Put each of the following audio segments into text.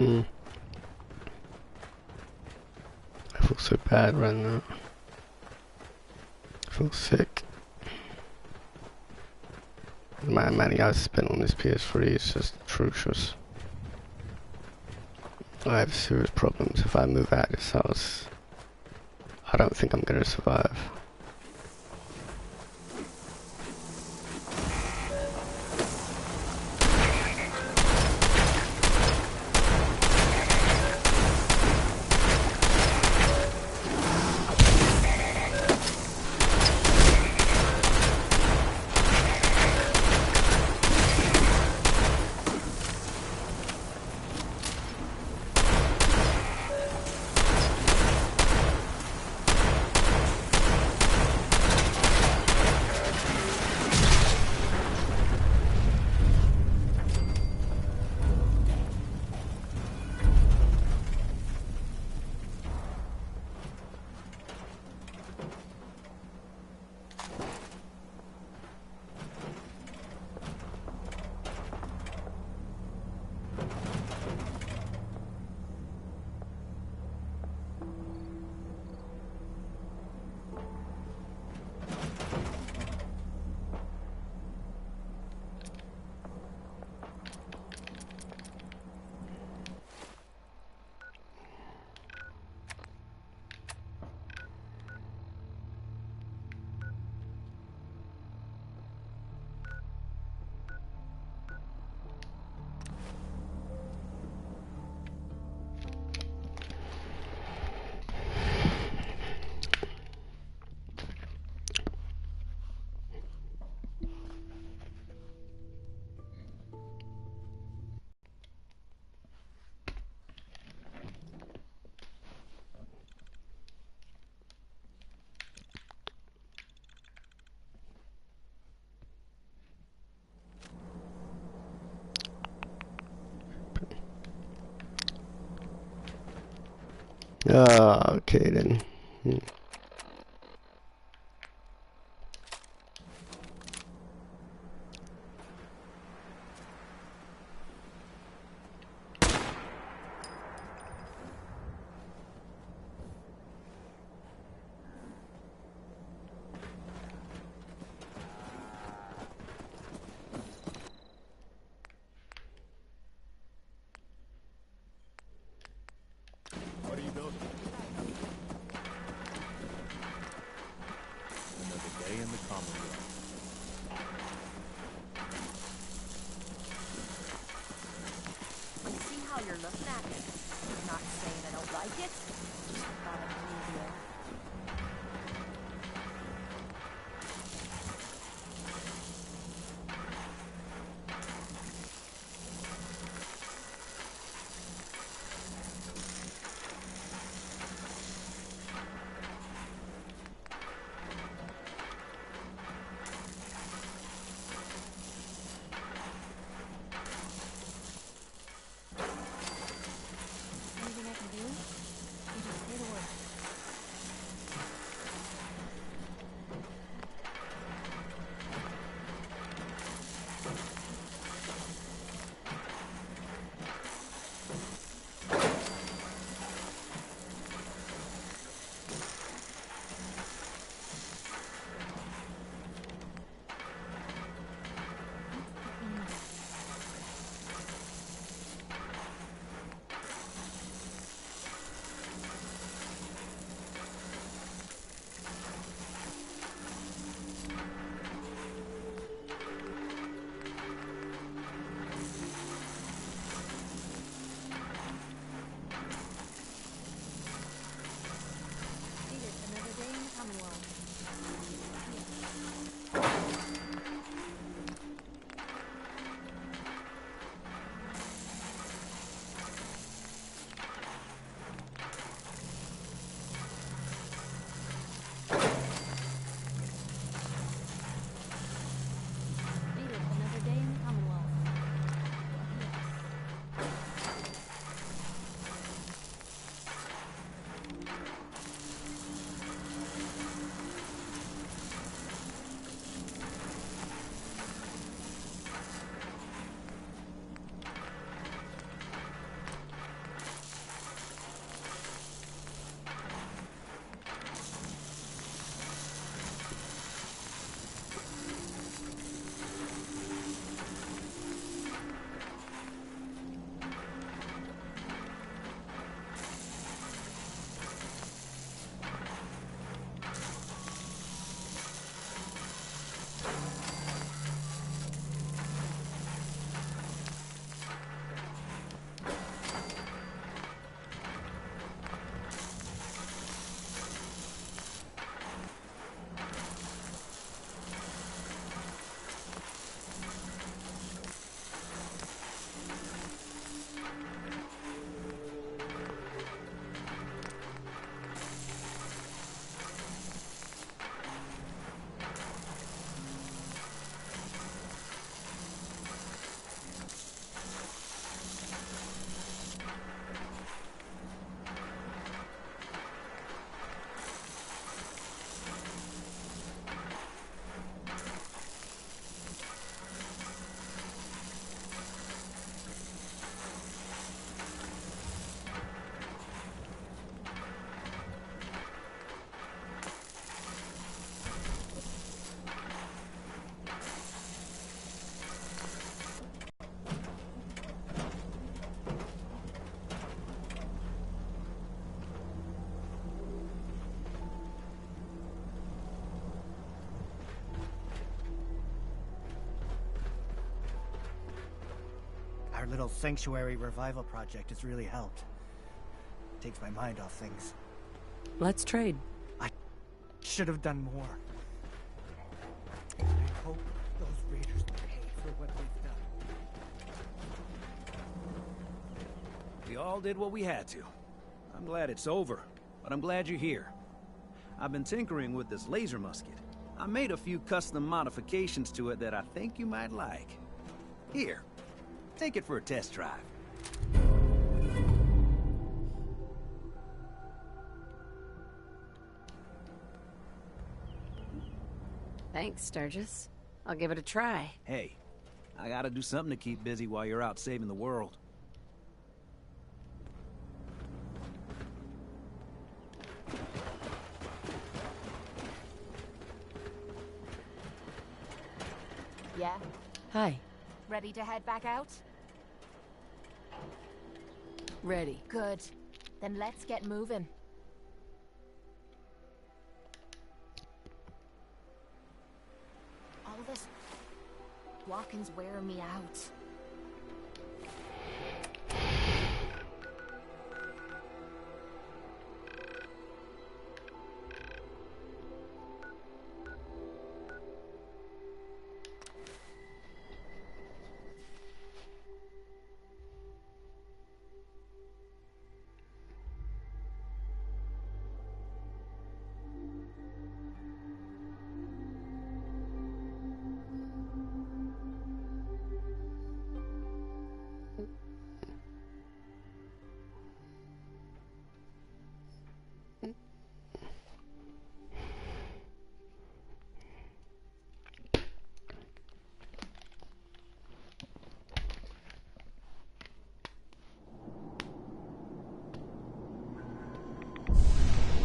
Mm. I feel so bad right now. I feel sick. The amount of money I spent on this PS3 is just atrocious. I have serious problems. If I move out of this house, I don't think I'm gonna survive. Ah, okay then. What are you building? Another day in the Commonwealth. I see how you're looking at it. Not saying I don't like it, just not a media. Our little sanctuary revival project has really helped. Takes my mind off things. Let's trade. I should have done more. I hope those raiders pay for what they've done. We all did what we had to. I'm glad it's over, but I'm glad you're here. I've been tinkering with this laser musket. I made a few custom modifications to it that I think you might like. Here, take it for a test drive. Thanks, Sturgis. I'll give it a try. Hey, I gotta do something to keep busy while you're out saving the world. Yeah? Hi. Ready to head back out? Ready. Good. Then let's get moving. All this walking's wearing me out.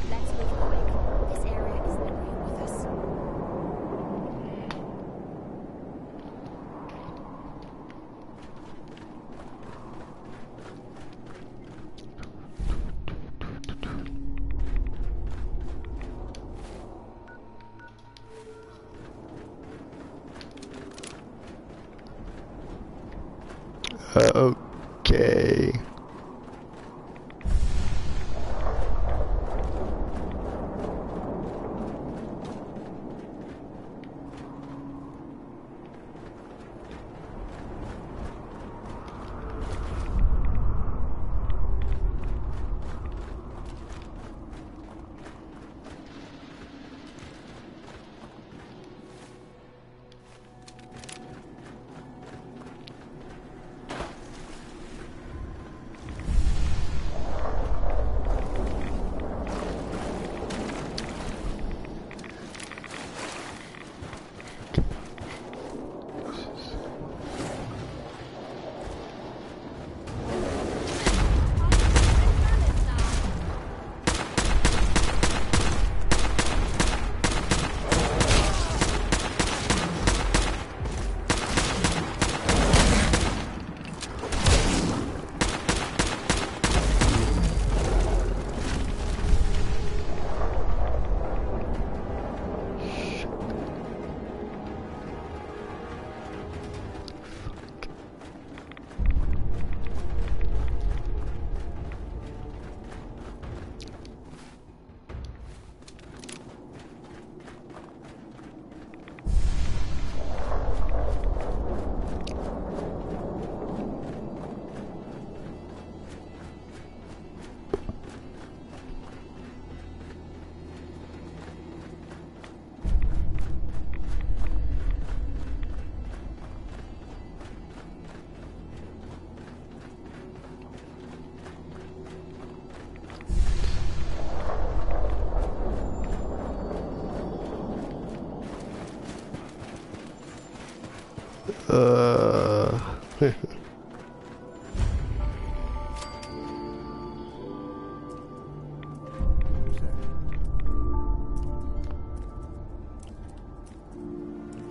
Let's move quick. This area isn't agreeing with us. Okay.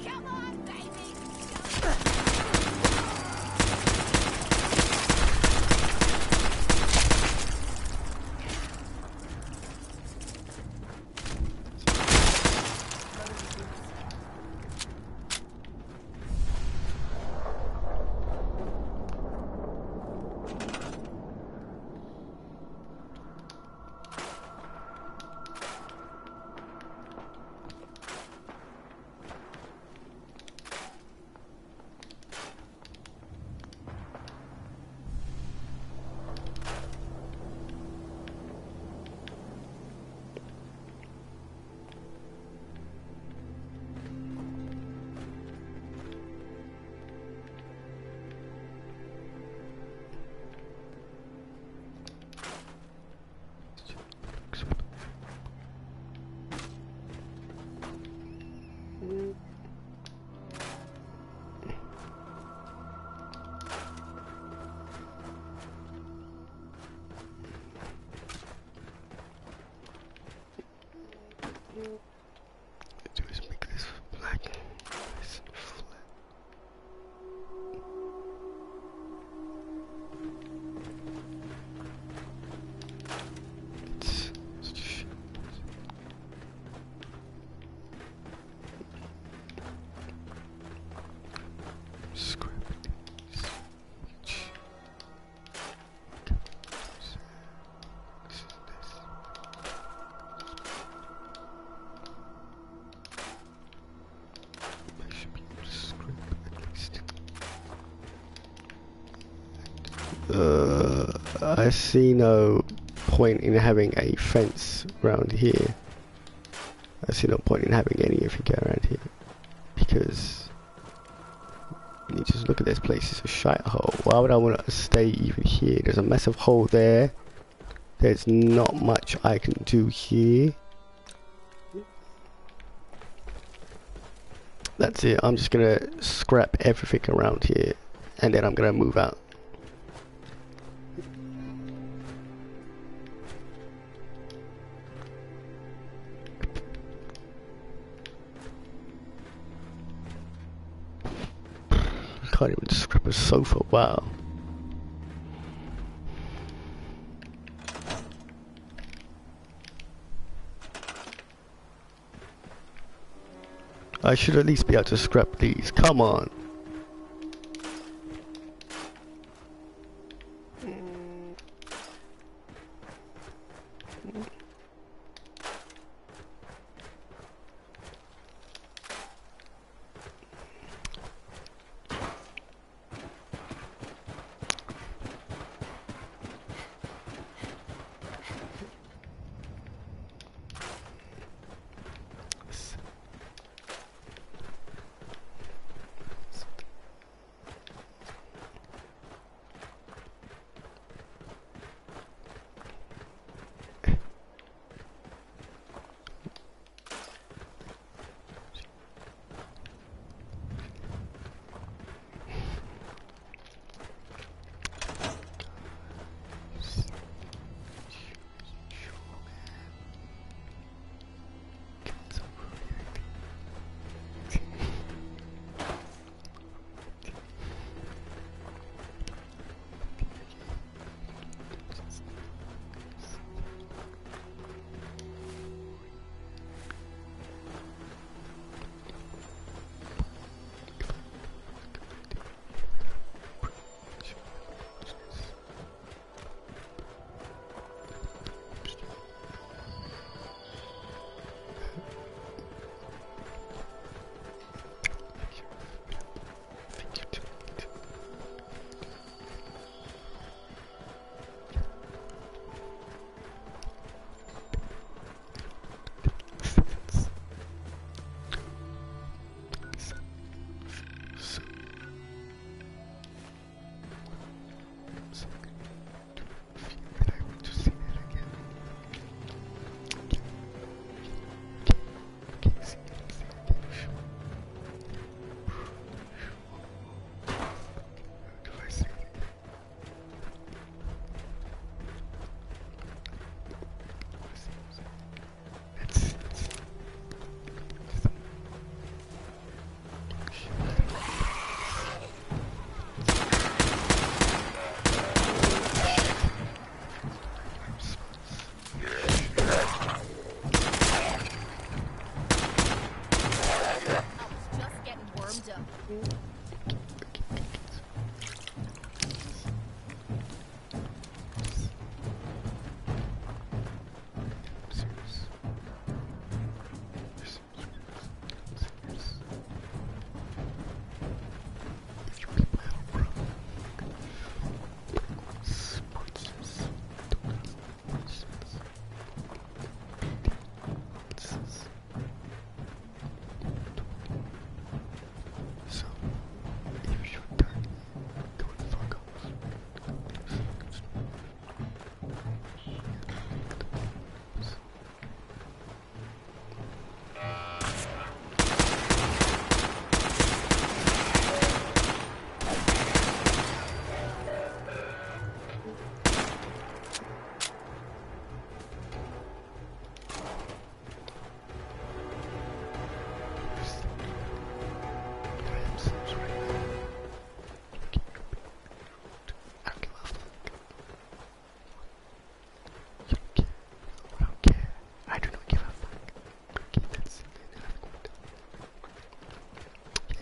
Come on, baby! Do is make this black, nice and flat. It's just scrap these. I should be able to scrape at least. I see no point in having a fence around here. I see no point in having anything around here because you just look at this place. It's a shite hole. Why would I want to stay even here? There's a massive hole there. There's not much I can do here. That's it. I'm just gonna scrap everything around here and then I'm gonna move out. Can't even scrap a sofa. Wow. I should at least be able to scrap these. Come on.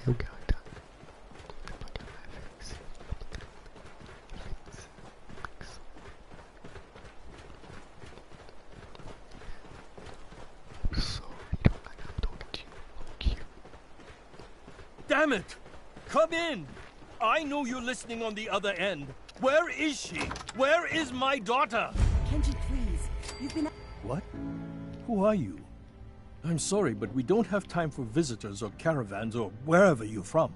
we go. Done. I'm sorry, I'm talking to you. Fuck you. Damn it! Come in! I know you're listening on the other end. Where is she? Where is my daughter? Kenji, please. You've been... What? Who are you? I'm sorry, but we don't have time for visitors or caravans or wherever you're from.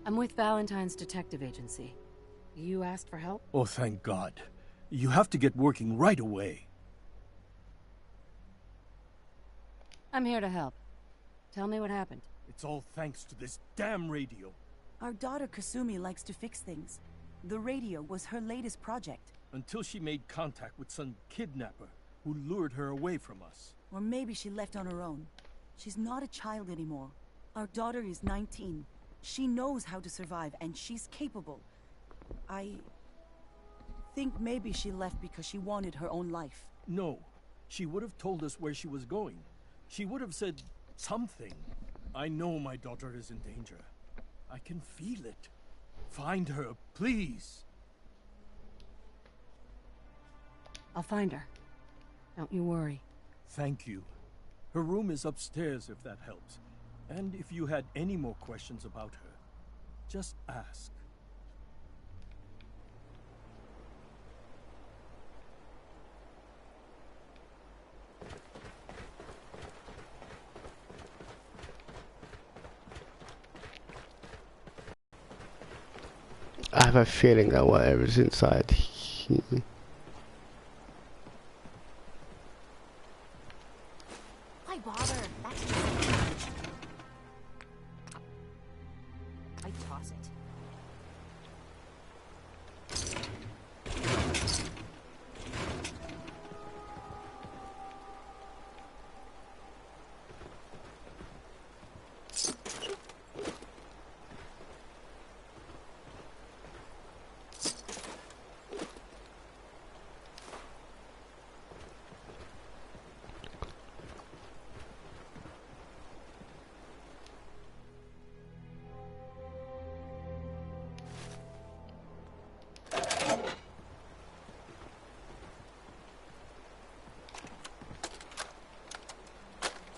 I'm with Valentine's detective agency. You asked for help? Oh, thank God. You have to get working right away. I'm here to help. Tell me what happened. It's all thanks to this damn radio. Our daughter Kasumi likes to fix things. The radio was her latest project. Until she made contact with some kidnapper who lured her away from us. Or maybe she left on her own. She's not a child anymore. Our daughter is 19. She knows how to survive, and she's capable. I think maybe she left because she wanted her own life. No, she would have told us where she was going. She would have said something. I know my daughter is in danger. I can feel it. Find her, please. I'll find her. Don't you worry. Thank you. Her room is upstairs if that helps. And if you had any more questions about her, just ask. I have a feeling that whatever's inside here. Why bother? That's I toss it.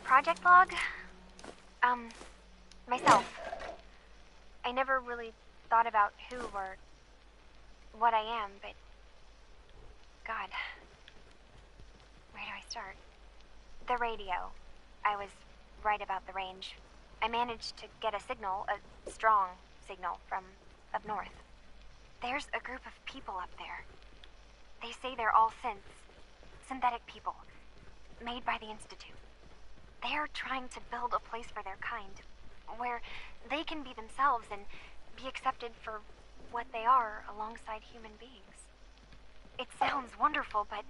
Project log? Myself. I never really thought about who or what I am, but... God. Where do I start? The radio. I was right about the range. I managed to get a signal, a strong signal, from up north. There's a group of people up there. They say they're all synthetic people, made by the Institute. They're trying to build a place for their kind, where they can be themselves and be accepted for what they are alongside human beings. It sounds wonderful, but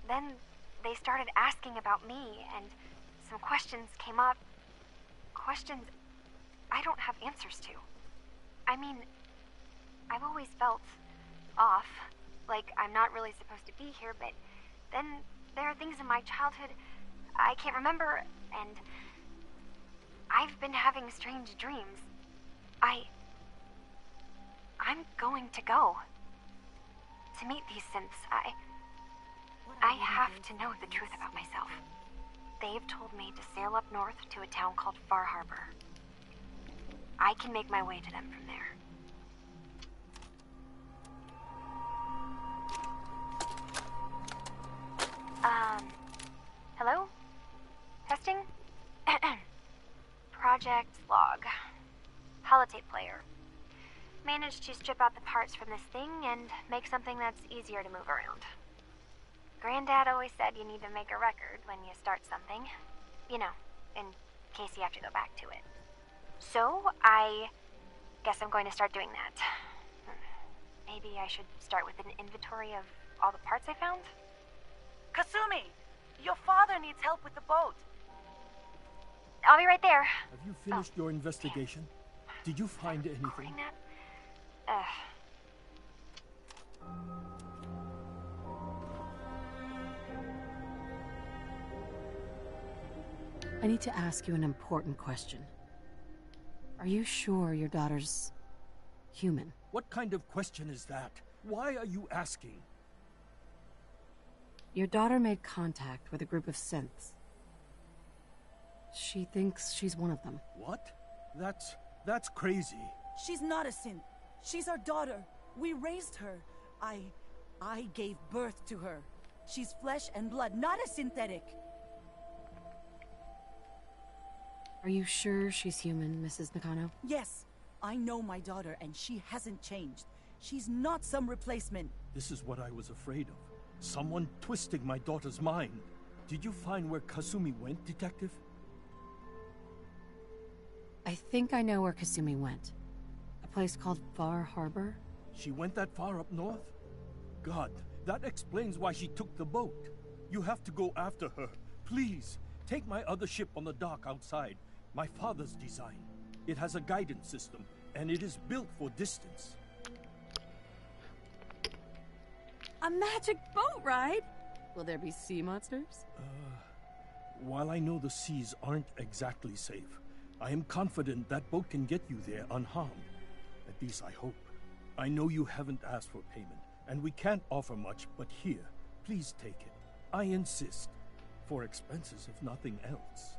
then they started asking about me, and some questions came up. Questions I don't have answers to. I mean, I've always felt off, like I'm not really supposed to be here, but then there are things in my childhood I can't remember, and I've been having strange dreams. I'm going to go to meet these synths. I have to know the truth about myself. They've told me to sail up north to a town called Far Harbor. I can make my way to them from there. Hello? Testing? Project log. Holotape player. Managed to strip out the parts from this thing and make something that's easier to move around. Granddad always said you need to make a record when you start something. You know, in case you have to go back to it. So, I guess I'm going to start doing that. Maybe I should start with an inventory of all the parts I found? Kasumi! Your father needs help with the boat. I'll be right there. Have you finished your investigation? Did you find anything? Recording that? I need to ask you an important question. Are you sure your daughter's human? What kind of question is that? Why are you asking? Your daughter made contact with a group of synths. She thinks she's one of them. What? That's crazy. She's not a synth. She's our daughter. We raised her. I gave birth to her. She's flesh and blood, not a synthetic. Are you sure she's human, Mrs. Nakano? Yes, I know my daughter, and she hasn't changed. She's not some replacement. This is what I was afraid of. Someone twisting my daughter's mind. Did you find where Kasumi went, Detective? I think I know where Kasumi went. A place called Far Harbor? She went that far up north? God, that explains why she took the boat. You have to go after her. Please, take my other ship on the dock outside. My father's design. It has a guidance system, and it is built for distance. A magic boat ride? Will there be sea monsters? While I know the seas aren't exactly safe, I am confident that boat can get you there unharmed. At least I hope. I know you haven't asked for payment, and we can't offer much, but here, please take it. I insist. For expenses, if nothing else.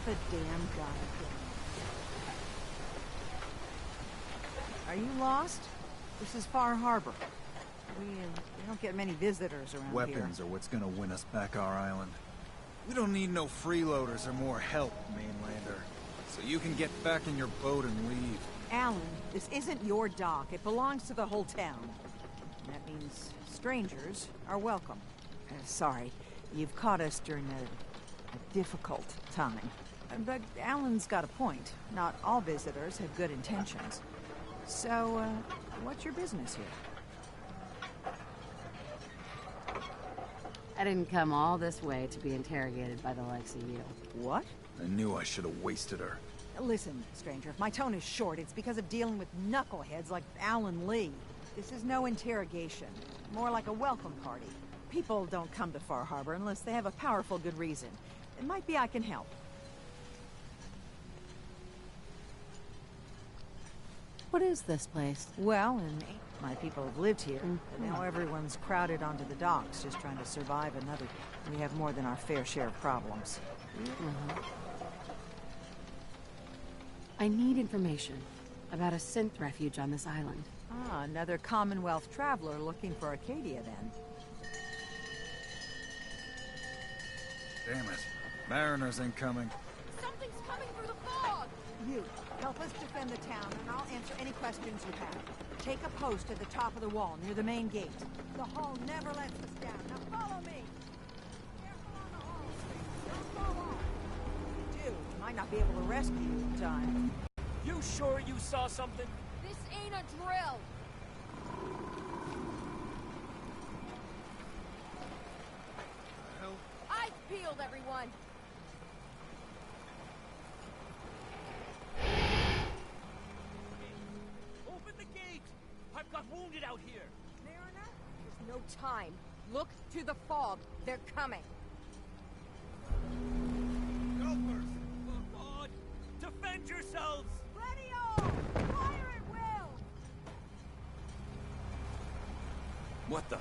the damn guy. Are you lost? This is Far Harbor. We don't get many visitors around here. Weapons are what's gonna win us back our island. We don't need no freeloaders or more help, mainlander. So you can get back in your boat and leave. Alan, this isn't your dock. It belongs to the whole town. And that means strangers are welcome. Sorry, you've caught us during a difficult time. But Alan's got a point. Not all visitors have good intentions. So, what's your business here? I didn't come all this way to be interrogated by the likes of you. What? I knew I should have wasted her. Listen, stranger, if my tone is short, it's because of dealing with knuckleheads like Alan Lee. This is no interrogation. More like a welcome party. People don't come to Far Harbor unless they have a powerful good reason. It might be I can help. What is this place? Well, an My people have lived here, but now everyone's crowded onto the docks, just trying to survive another day. We have more than our fair share of problems. I need information about a synth refuge on this island. Ah, another Commonwealth traveler looking for Arcadia, then. Damn it. Mariners incoming. Something's coming through the fog! You, help us defend the town, and I'll answer any questions you have. Take a post at the top of the wall, near the main gate. The hall never lets us down. Now follow me! Careful on the hall. Don't fall off. If you do, we might not be able to rescue you in time. You sure you saw something? This ain't a drill! Hell? Eyes peeled, everyone! Open the gate! I've got wounded out here! Mariner? There's no time. Look to the fog. They're coming. Gophers! For God! Defend yourselves! Ready all! Fire at will! What the?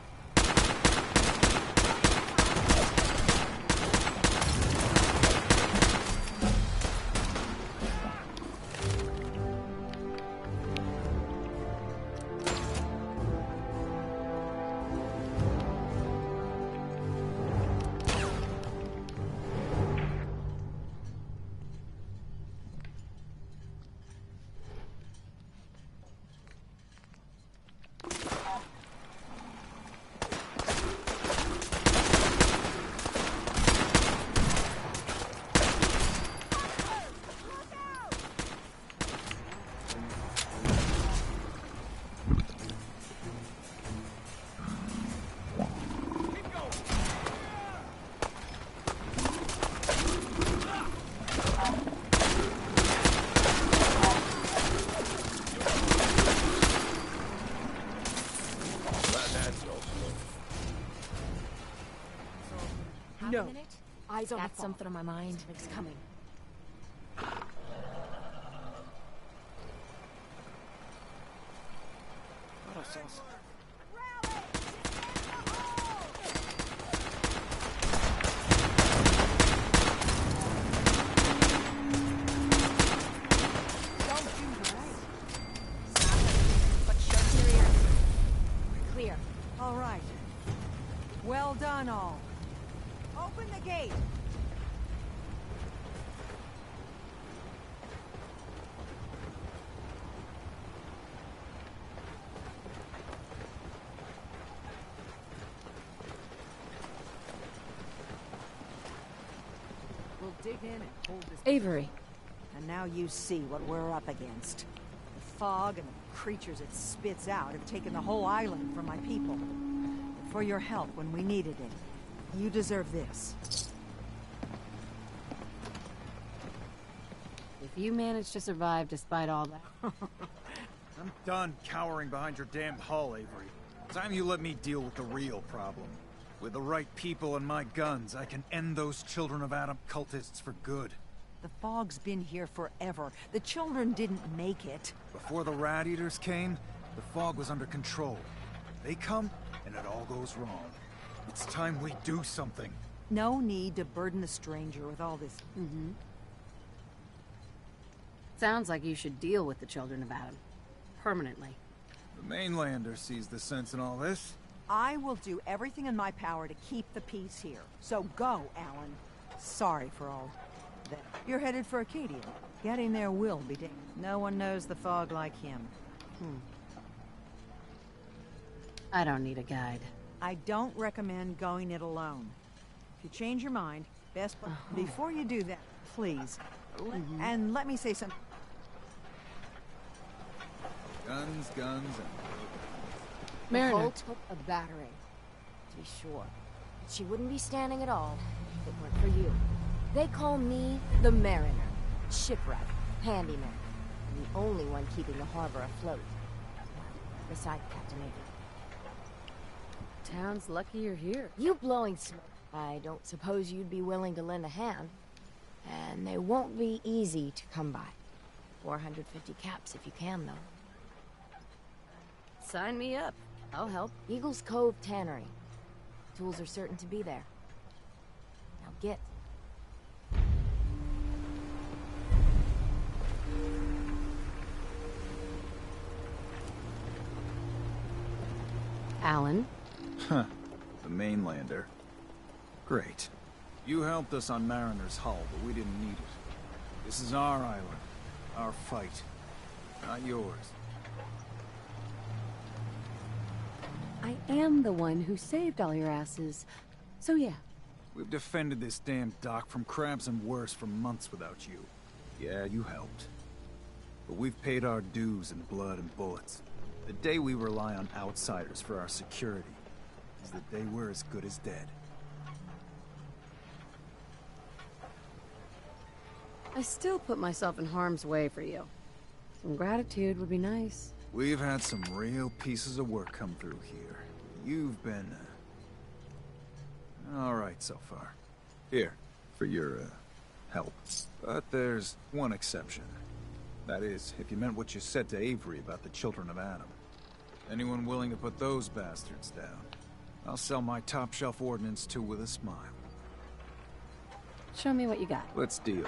No. Eyes on the Got something on my mind. Something's coming. Thought I saw something. Don't do that. But shut your ears. Clear. All right. Well done, all. Open the gate! We'll dig in and hold this... Avery. And now you see what we're up against. The fog and the creatures it spits out have taken the whole island from my people. For your help when we needed it. You deserve this. If you manage to survive despite all that... I'm done cowering behind your damn hull, Avery. Time you let me deal with the real problem. With the right people and my guns, I can end those Children of Adam cultists for good. The fog's been here forever. The children didn't make it. Before the Rat Eaters came, the fog was under control. They come, and it all goes wrong. It's time we do something. No need to burden the stranger with all this. Sounds like you should deal with the Children of Adam. Permanently. The mainlander sees the sense in all this. I will do everything in my power to keep the peace here. So go, Alan. Sorry for all that. You're headed for Arcadia. Getting there will be dangerous. No one knows the fog like him. I don't need a guide. I don't recommend going it alone. If you change your mind, best... Before you do that, please. And let me say something. Guns, guns, and... The Mariner. hull took a battering, to be sure. But she wouldn't be standing at all if it weren't for you. They call me the Mariner, shipwright, handyman, and the only one keeping the harbor afloat. Beside Captain Avery. Town's lucky you're here. You blowing smoke. I don't suppose you'd be willing to lend a hand. And they won't be easy to come by. 450 caps if you can, though. Sign me up. I'll help. Eagle's Cove Tannery. Tools are certain to be there. Now get. Alan? Huh. The mainlander. Great. You helped us on Mariner's Hull, but we didn't need it. This is our island. Our fight. Not yours. I am the one who saved all your asses. So yeah. We've defended this damn dock from crabs and worse for months without you. Yeah, you helped. But we've paid our dues in blood and bullets. The day we rely on outsiders for our security is the day we're as good as dead. I still put myself in harm's way for you. Some gratitude would be nice. We've had some real pieces of work come through here. You've been... alright so far. Here, for your, help. But there's one exception. That is, if you meant what you said to Avery about the children of Adam. Anyone willing to put those bastards down, I'll sell my top-shelf ordnance to with a smile. Show me what you got. Let's deal.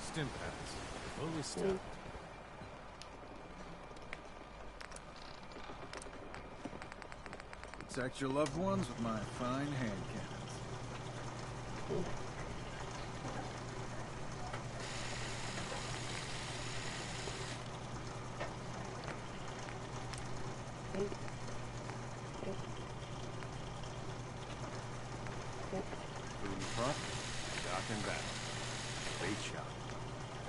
Stim pads. Only step. Protect your loved ones with my fine hand cannons. Food in front, dock and back. Great shot.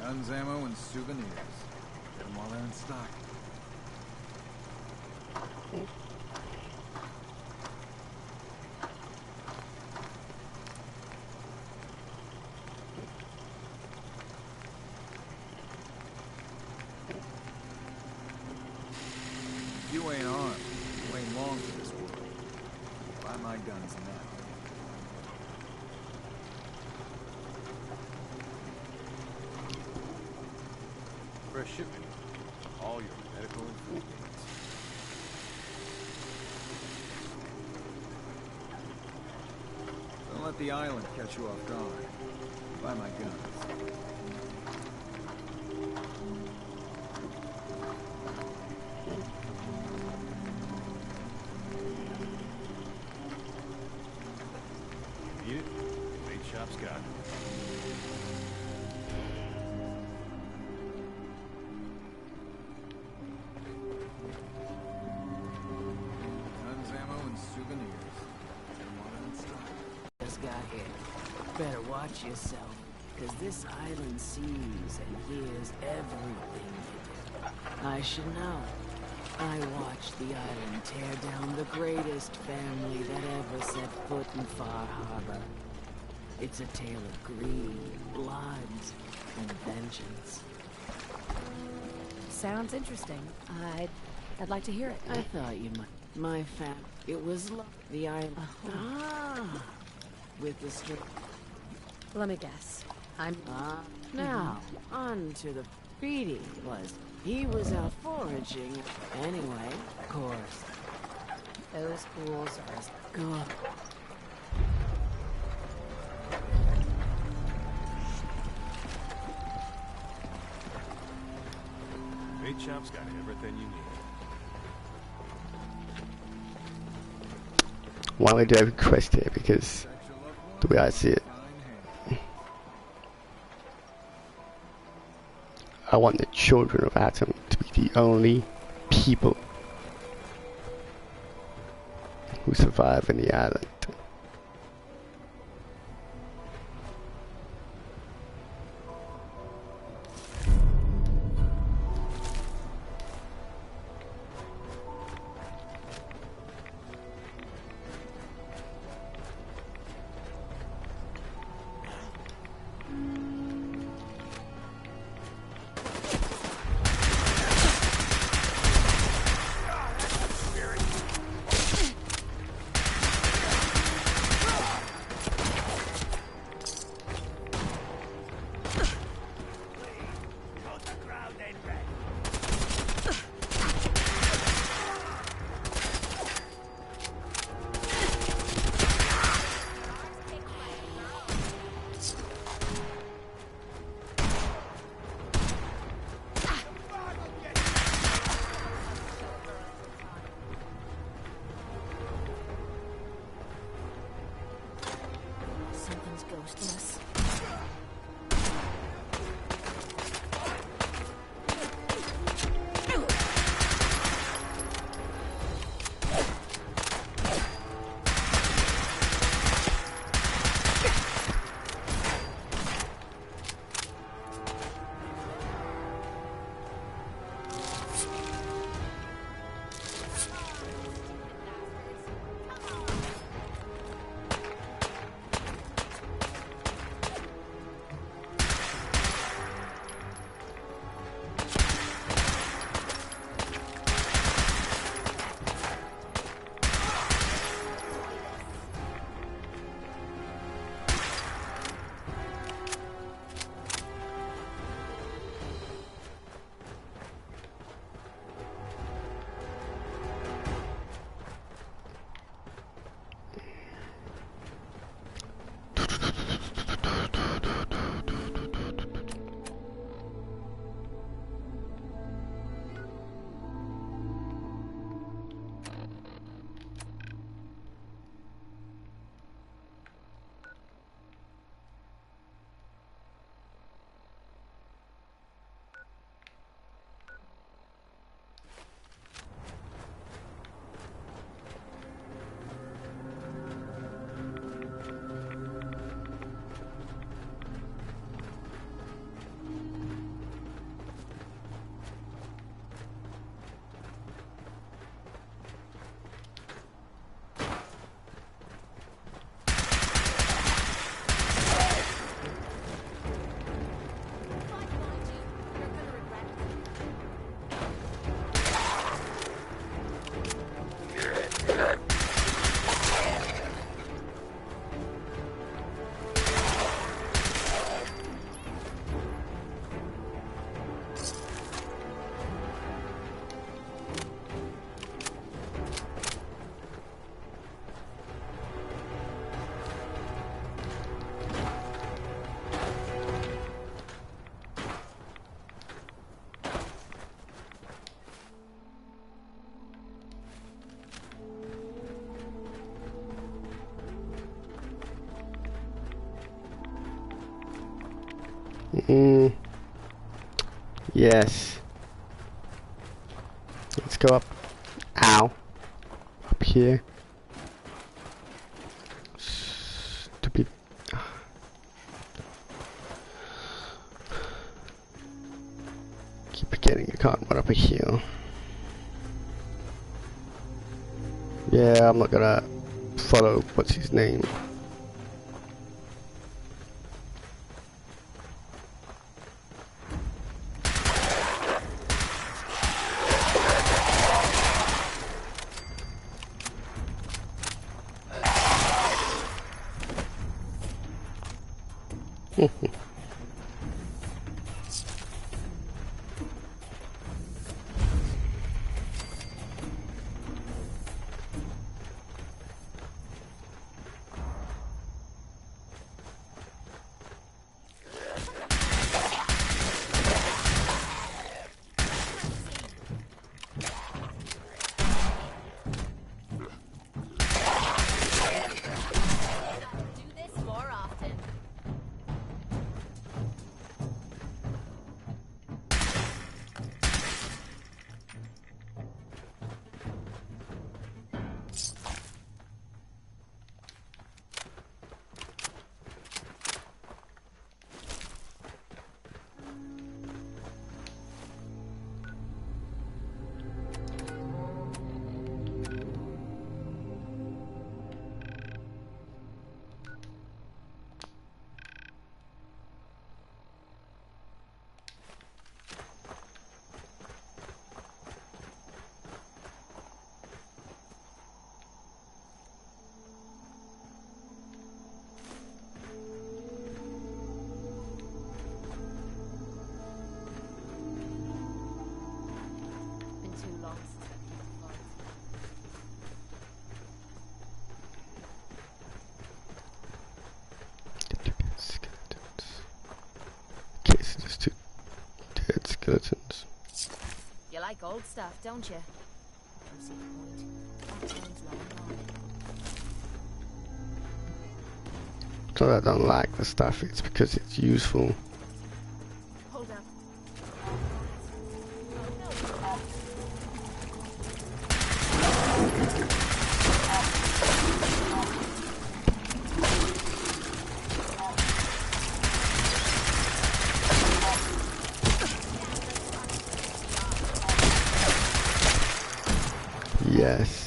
Guns, ammo, and souvenirs. Get them while they're in stock. You ain't armed. You ain't long for this world. Buy my guns now. Fresh shipment. All your medical and food needs. Don't let the island catch you off guard. Buy my guns. Need it? Bait shop's got it. Guns, ammo, and souvenirs. Just got here. Better watch yourself, because this island sees and hears everything you do. I should know. I watched the island tear down the greatest family that ever set foot in Far Harbor. It's a tale of greed, blood, and vengeance. Sounds interesting. I'd like to hear it. I thought you might. My fam. It was the island. With the strip. Let me guess. I'm... Now, on to the Beatty was. He was out foraging. Anyway, of course. Those fools are as good. Bait shop's got everything you need. Why don't we do every quest here? Because the way I see it, I want the children of Atom to be the only people who survive in the island. Yes. Let's go up. Ow. Up here. Stupid. Keep forgetting you can't run up a hill. Yeah, I'm not gonna follow what's his name. Skeletons. You like old stuff, don't you? Don't see the point. That time's long gone. It's not that I don't like the stuff, it's because it's useful. Hold up. Yes.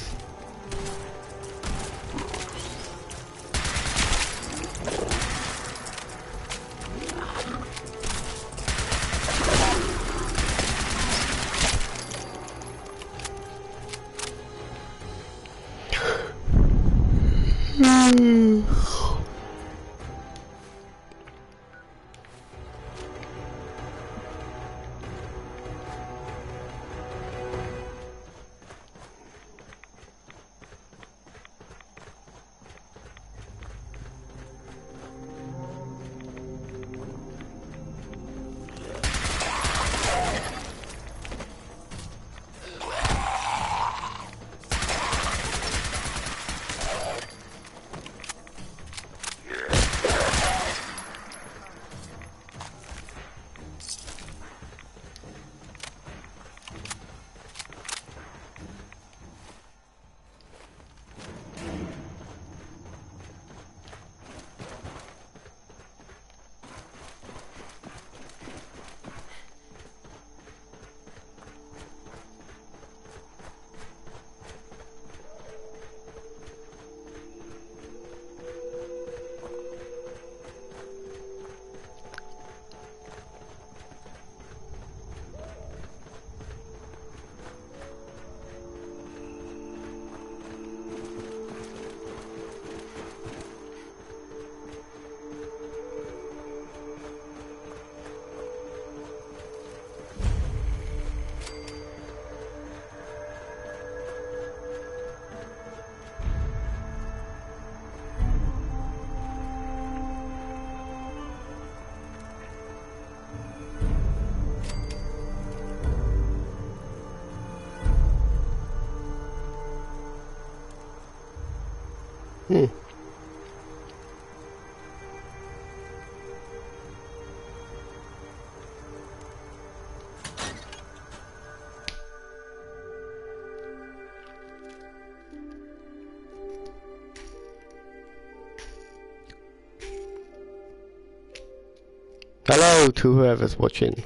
Hello to whoever's watching.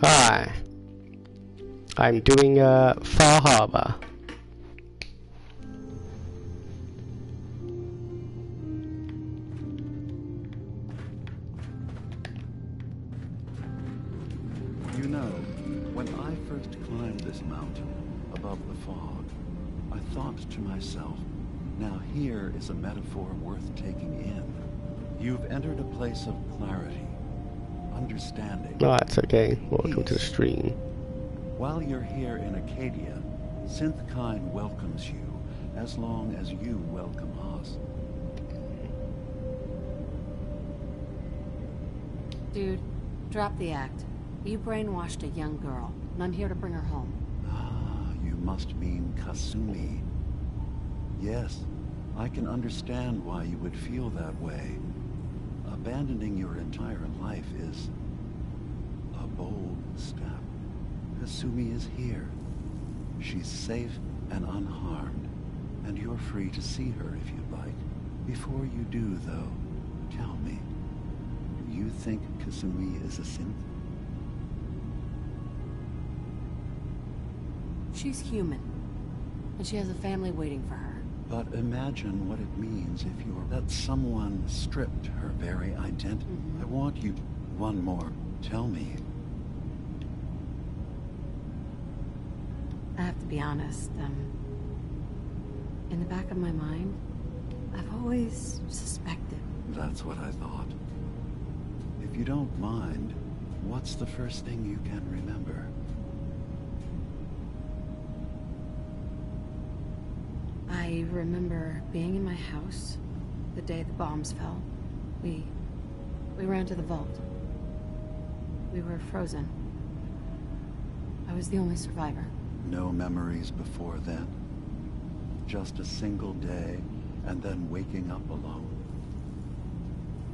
Hi. I'm doing Far Harbor. You know, when I first climbed this mountain above the fog, I thought to myself, now here is a metaphor worth taking in. You've entered a place of clarity, understanding. Oh, it's okay. Welcome peace. to the stream. While you're here in Acadia, Synthkind welcomes you as long as you welcome us. Dude, drop the act. You brainwashed a young girl, and I'm here to bring her home. Ah, you must mean Kasumi. Yes, I can understand why you would feel that way. Abandoning your entire life is a bold step. Kasumi is here. She's safe and unharmed, and you're free to see her if you'd like. Before you do, though, tell me, do you think Kasumi is a synth? She's human, and she has a family waiting for her. But imagine what it means if you're that someone stripped her very identity. I want you one more. Tell me. I have to be honest, in the back of my mind, I've always suspected. That's what I thought. If you don't mind, what's the first thing you can remember? I remember being in my house the day the bombs fell. We ran to the vault. We were frozen. I was the only survivor. No memories before then? Just a single day, and then waking up alone?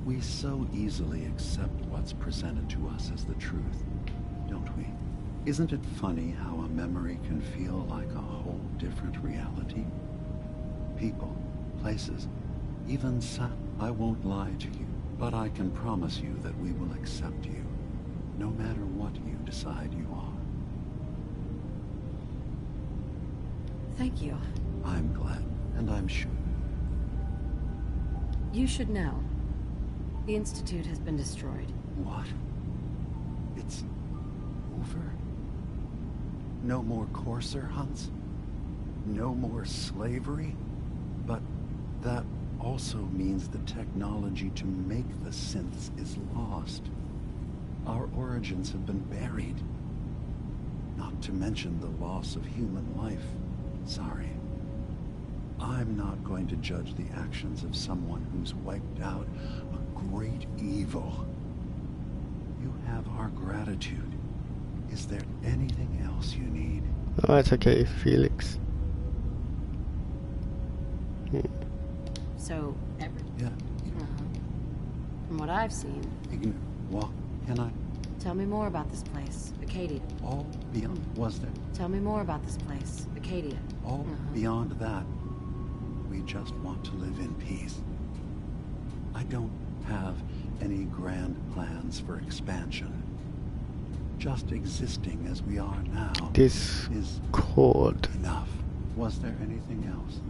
We so easily accept what's presented to us as the truth, don't we? Isn't it funny how a memory can feel like a whole different reality? People, places, even sound. I won't lie to you, but I can promise you that we will accept you, no matter what you decide you are. Thank you. I'm glad, and I'm sure. You should know. The Institute has been destroyed. What? It's over? No more courser hunts? No more slavery? But that also means the technology to make the synths is lost. Our origins have been buried. Not to mention the loss of human life. Sorry. I'm not going to judge the actions of someone who's wiped out a great evil. You have our gratitude. Is there anything else you need? Oh, it's okay, Felix. So, Yeah. From what I've seen. What can I? Tell me more about this place, Acadia. All beyond was there? Tell me more about this place, Acadia. All beyond that, we just want to live in peace. I don't have any grand plans for expansion. Just existing as we are now. This is chord. Enough. Was there anything else?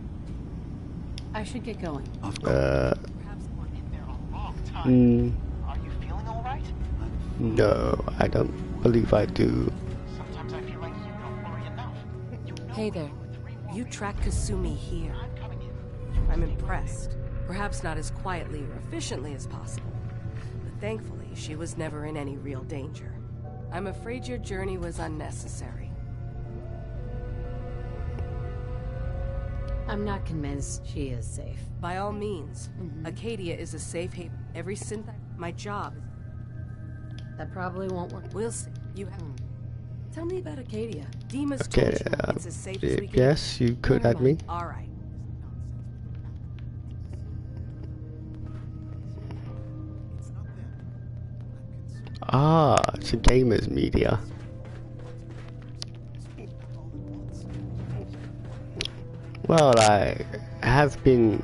I should get going. Of course. Are you feeling all right? No, I don't believe I do. Sometimes I feel like you don't worry enough. Hey there. You tracked Kasumi here. I'm impressed. Perhaps not as quietly or efficiently as possible. But thankfully, she was never in any real danger. I'm afraid your journey was unnecessary. I'm not convinced she is safe. By all means. Acadia is a safe haven. Every synth... My job... That probably won't work. We'll see. You have... Tell me about Acadia. Dima's Okay, told you it's as safe as we can... yes, you could add me. All right. Ah, it's a gamer's media. Well, I have been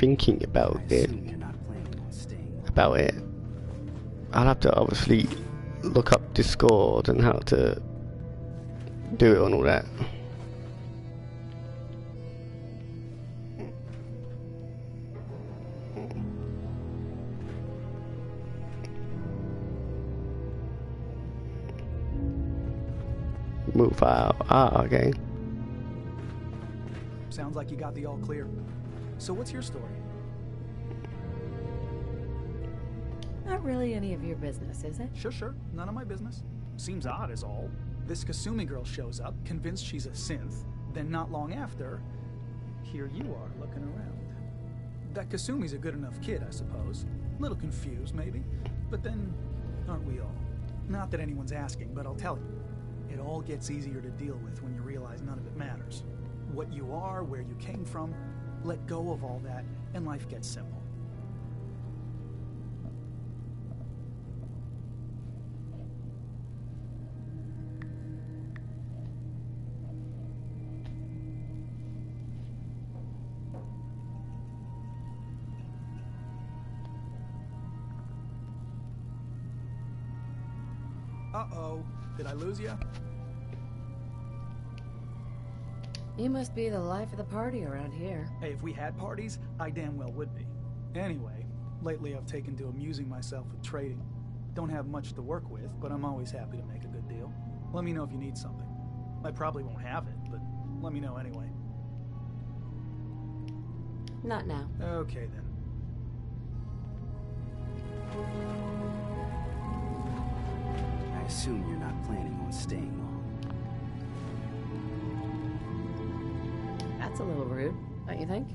thinking about it. I'll have to obviously look up Discord and how to do it and all that. Move out. Ah, okay. Sounds like you got the all clear. So what's your story? Not really any of your business, is it? Sure. None of my business. Seems odd is all. This Kasumi girl shows up, convinced she's a synth. Then not long after, here you are looking around. That Kasumi's a good enough kid, I suppose. A little confused, maybe. But then, aren't we all? Not that anyone's asking, but I'll tell you. It all gets easier to deal with when you realize none of it matters. What you are, where you came from, let go of all that, and life gets simple. Uh-oh. Did I lose you? You must be the life of the party around here. Hey, if we had parties, I damn well would be. Anyway, lately I've taken to amusing myself with trading. Don't have much to work with, but I'm always happy to make a good deal. Let me know if you need something. I probably won't have it, but let me know anyway. Not now. Okay, then. I assume you're not planning on staying long. That's a little rude, don't you think?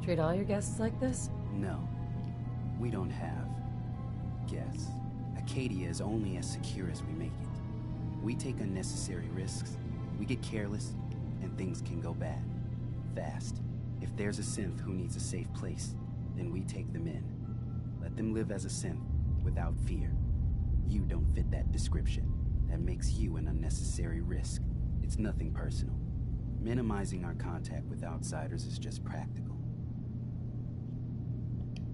Treat all your guests like this? No. We don't have guests. Acadia is only as secure as we make it. We take unnecessary risks, we get careless, and things can go bad. Fast. If there's a synth who needs a safe place, then we take them in. Let them live as a synth, without fear. You don't fit that description. That makes you an unnecessary risk. It's nothing personal. Minimizing our contact with outsiders is just practical.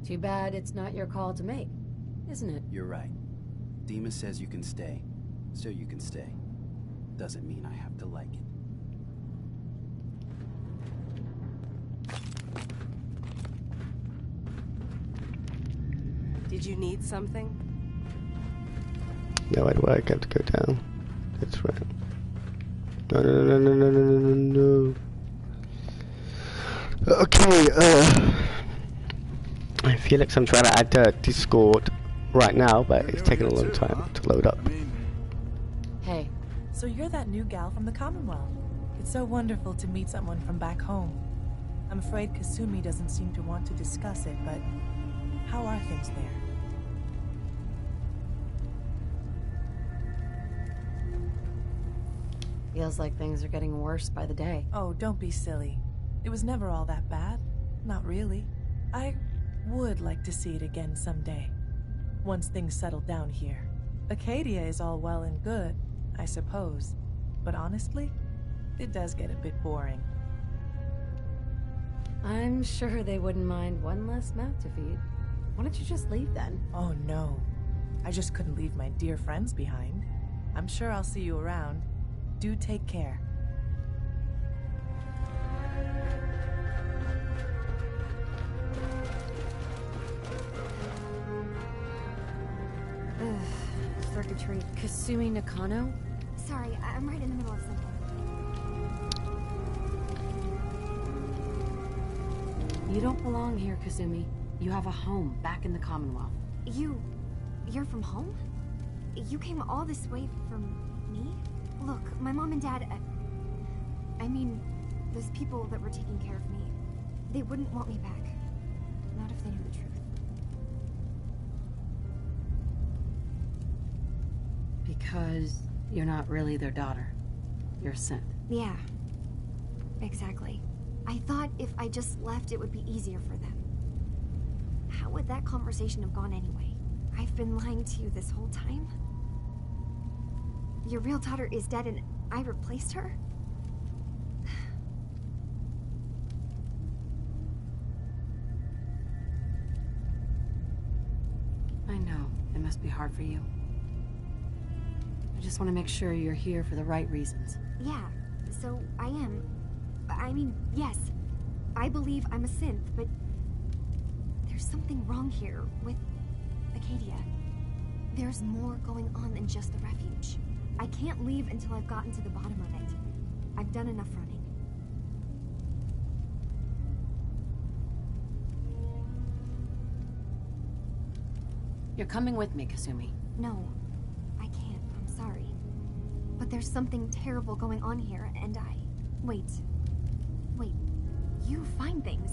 Too bad it's not your call to make, isn't it? You're right. Dima says you can stay, so you can stay. Doesn't mean I have to like it. Did you need something? No, I'd work. I have to go down. That's right. No. Okay, I feel like I'm trying to add Discord right now, but it's taking a long time to load up. Hey. So you're that new gal from the Commonwealth. It's so wonderful to meet someone from back home. I'm afraid Kasumi doesn't seem to want to discuss it, but how are things there? Feels like things are getting worse by the day. Oh, don't be silly. It was never all that bad. Not really. I would like to see it again someday. Once things settle down here. Acadia is all well and good, I suppose. But honestly, it does get a bit boring. I'm sure they wouldn't mind one less mouth to feed. Why don't you just leave then? Oh no. I just couldn't leave my dear friends behind. I'm sure I'll see you around. Do take care. Circuitry. Kasumi Nakano? Sorry, I'm right in the middle of something. You don't belong here, Kasumi. You have a home back in the Commonwealth. You're from home? You came all this way from me? Look, my mom and dad, I mean, those people that were taking care of me, they wouldn't want me back. Not if they knew the truth. Because you're not really their daughter. You're a synth. Yeah, exactly. I thought if I just left, it would be easier for them. How would that conversation have gone anyway? I've been lying to you this whole time? Your real daughter is dead and I replaced her? must be hard for you. I just want to make sure you're here for the right reasons. Yeah, so I am. I mean, yes. I believe I'm a synth, but there's something wrong here with Acadia. There's more going on than just the refuge. I can't leave until I've gotten to the bottom of it. I've done enough running. You're coming with me, Kasumi. No, I can't. I'm sorry. But there's something terrible going on here, and I... Wait. You find things.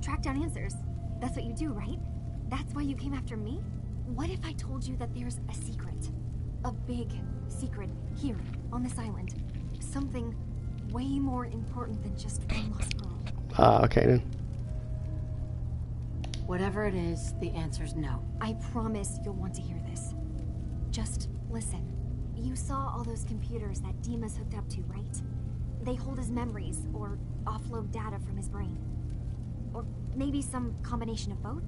Track down answers. That's what you do, right? That's why you came after me? What if I told you that there's a secret? A big secret here, on this island. Something way more important than just one lost girl. Okay then. Whatever it is, the answer's no. I promise you'll want to hear this. Just listen. You saw all those computers that Dima's hooked up to, right? They hold his memories, or offload data from his brain. Or maybe some combination of both?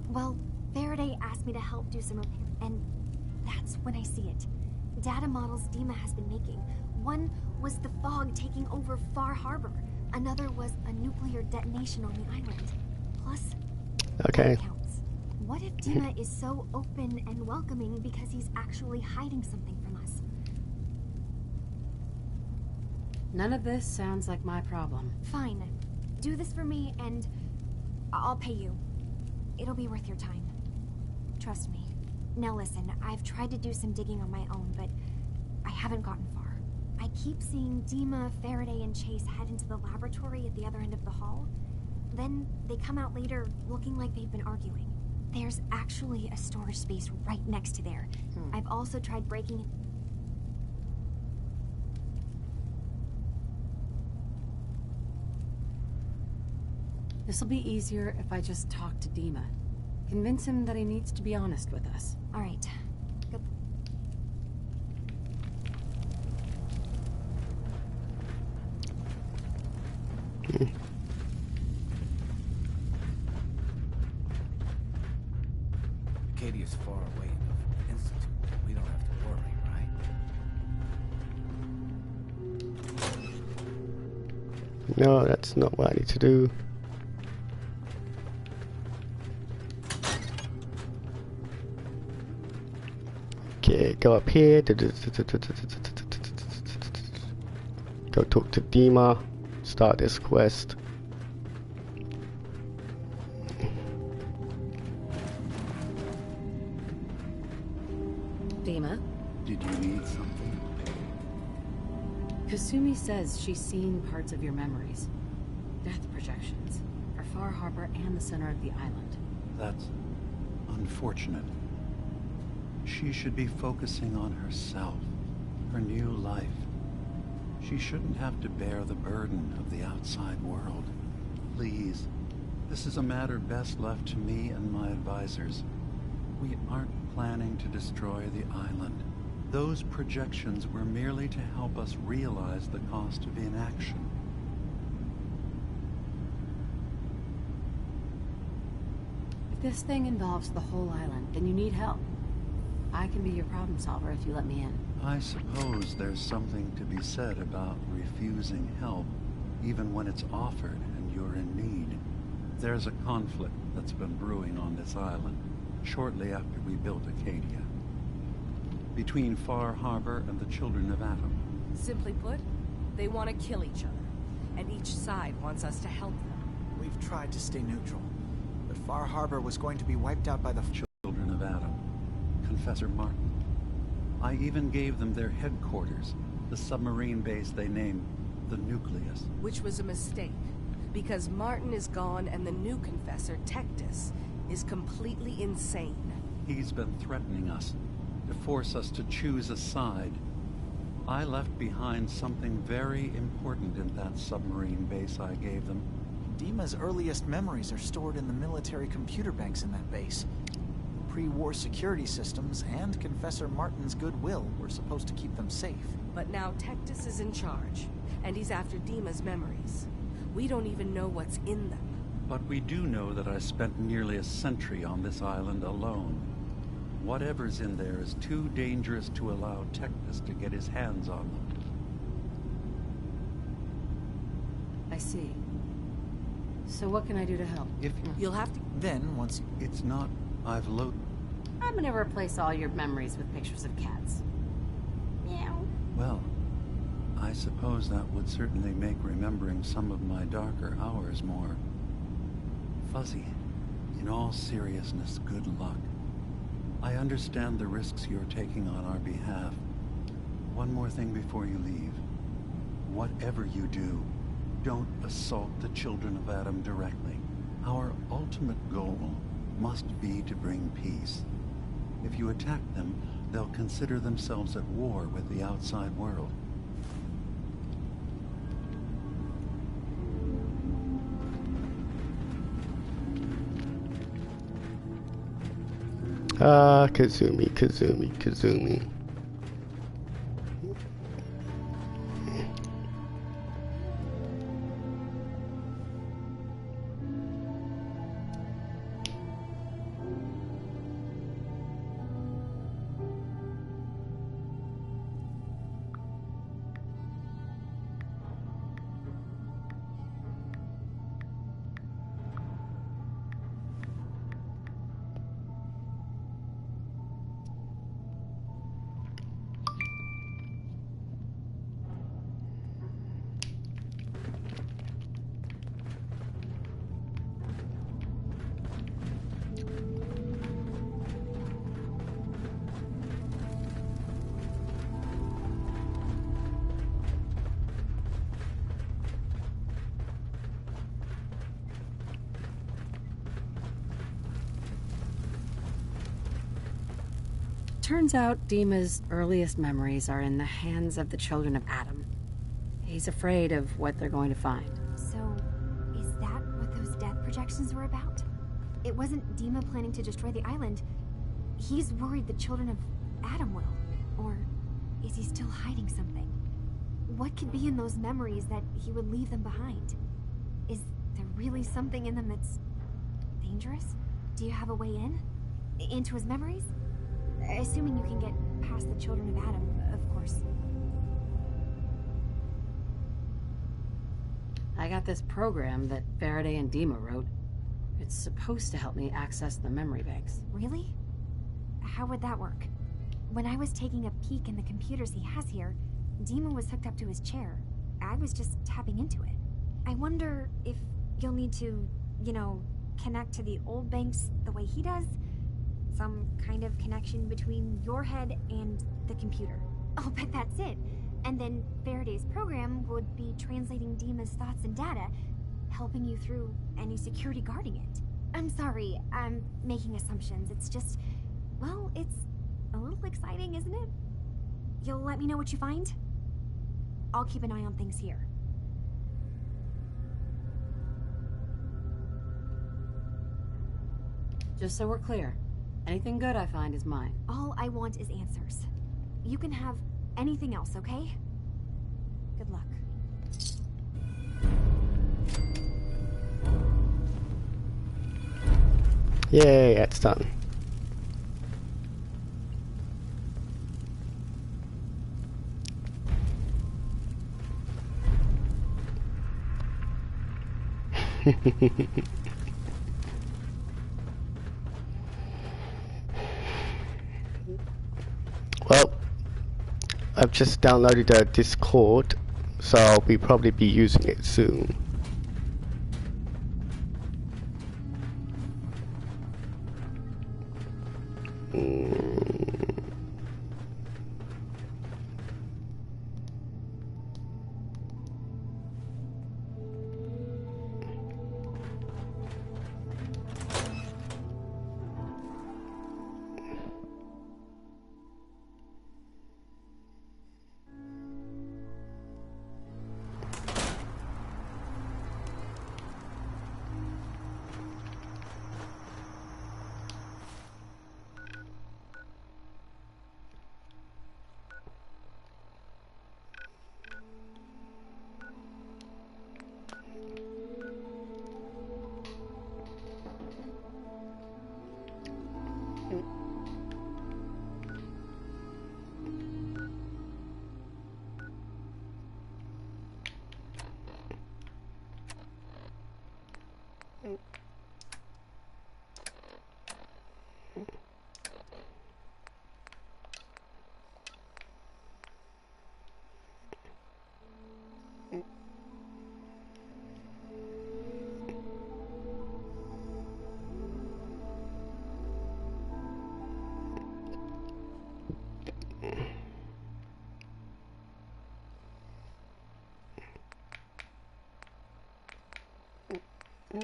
Well, Faraday asked me to help do some repair, and that's when I see it. Data models Dima has been making. One was the fog taking over Far Harbor. Another was a nuclear detonation on the island. Plus, okay. That counts. What if Dima is so open and welcoming because he's actually hiding something from us? None of this sounds like my problem. Fine. Do this for me and I'll pay you. It'll be worth your time. Trust me. Now listen, I've tried to do some digging on my own, but I haven't gotten far. I keep seeing Dima, Faraday, and Chase head into the laboratory at the other end of the hall. Then they come out later looking like they've been arguing. There's actually a storage space right next to there. I've also tried breaking it. This'll be easier if I just talk to Dima. Convince him that he needs to be honest with us. All right. Good. Acadia's far away enough from the Institute. We don't have to worry, right? No, that's not what I need to do. Okay, go up here. Go talk to Dima. Start this quest. Dima? Did you need something? Kasumi says she's seen parts of your memories. Death projections. For Far Harbor and the center of the island. That's unfortunate. She should be focusing on herself, her new life. She shouldn't have to bear the burden of the outside world. Please, this is a matter best left to me and my advisors. We aren't planning to destroy the island. Those projections were merely to help us realize the cost of inaction. If this thing involves the whole island, then you need help. I can be your problem solver if you let me in. I suppose there's something to be said about refusing help, even when it's offered and you're in need. There's a conflict that's been brewing on this island, shortly after we built Acadia. Between Far Harbor and the children of Atom. Simply put, they want to kill each other, and each side wants us to help them. We've tried to stay neutral, but Far Harbor was going to be wiped out by the children of Atom. Professor Martin. I even gave them their headquarters, the submarine base they named the Nucleus. Which was a mistake, because Martin is gone and the new confessor, Tectus, is completely insane. He's been threatening us, to force us to choose a side. I left behind something very important in that submarine base I gave them. Dima's earliest memories are stored in the military computer banks in that base. Pre-war security systems and Confessor Martin's goodwill were supposed to keep them safe. But now Tectus is in charge, and he's after Dima's memories. We don't even know what's in them. But we do know that I spent nearly a century on this island alone. whatever's in there is too dangerous to allow Technus to get his hands on them. I see. So what can I do to help? If you'll have to... Then, once... It's not... I've loaded... I'm gonna replace all your memories with pictures of cats. Meow. Well, I suppose that would certainly make remembering some of my darker hours more... fuzzy. In all seriousness, good luck. I understand the risks you're taking on our behalf. One more thing before you leave. Whatever you do, don't assault the children of Adam directly. Our ultimate goal must be to bring peace. If you attack them, they'll consider themselves at war with the outside world. Kazumi, Kazumi, Kazumi. Turns out Dima's earliest memories are in the hands of the children of Adam. He's afraid of what they're going to find. So, is that what those death projections were about? It wasn't Dima planning to destroy the island. He's worried the children of Adam will. Or is he still hiding something? What could be in those memories that he would leave them behind? Is there really something in them that's dangerous? Do you have a way in? Into his memories? Assuming you can get past the children of Adam, of course. I got this program that Faraday and Dima wrote. It's supposed to help me access the memory banks. Really? How would that work? When I was taking a peek in the computers he has here, Dima was hooked up to his chair. I was just tapping into it. I wonder if you'll need to, you know, connect to the old banks the way he does? Some kind of connection between your head and the computer. I'll bet that's it. And then Faraday's program would be translating Dima's thoughts and data, helping you through any security guarding it. I'm sorry, I'm making assumptions. It's just, well, it's a little exciting, isn't it? You'll let me know what you find? I'll keep an eye on things here. Just so we're clear, anything good I find is mine. All I want is answers. You can have anything else, okay? Good luck. Yay, it's done. Well, I've just downloaded a Discord, so I'll probably be using it soon. Hmm.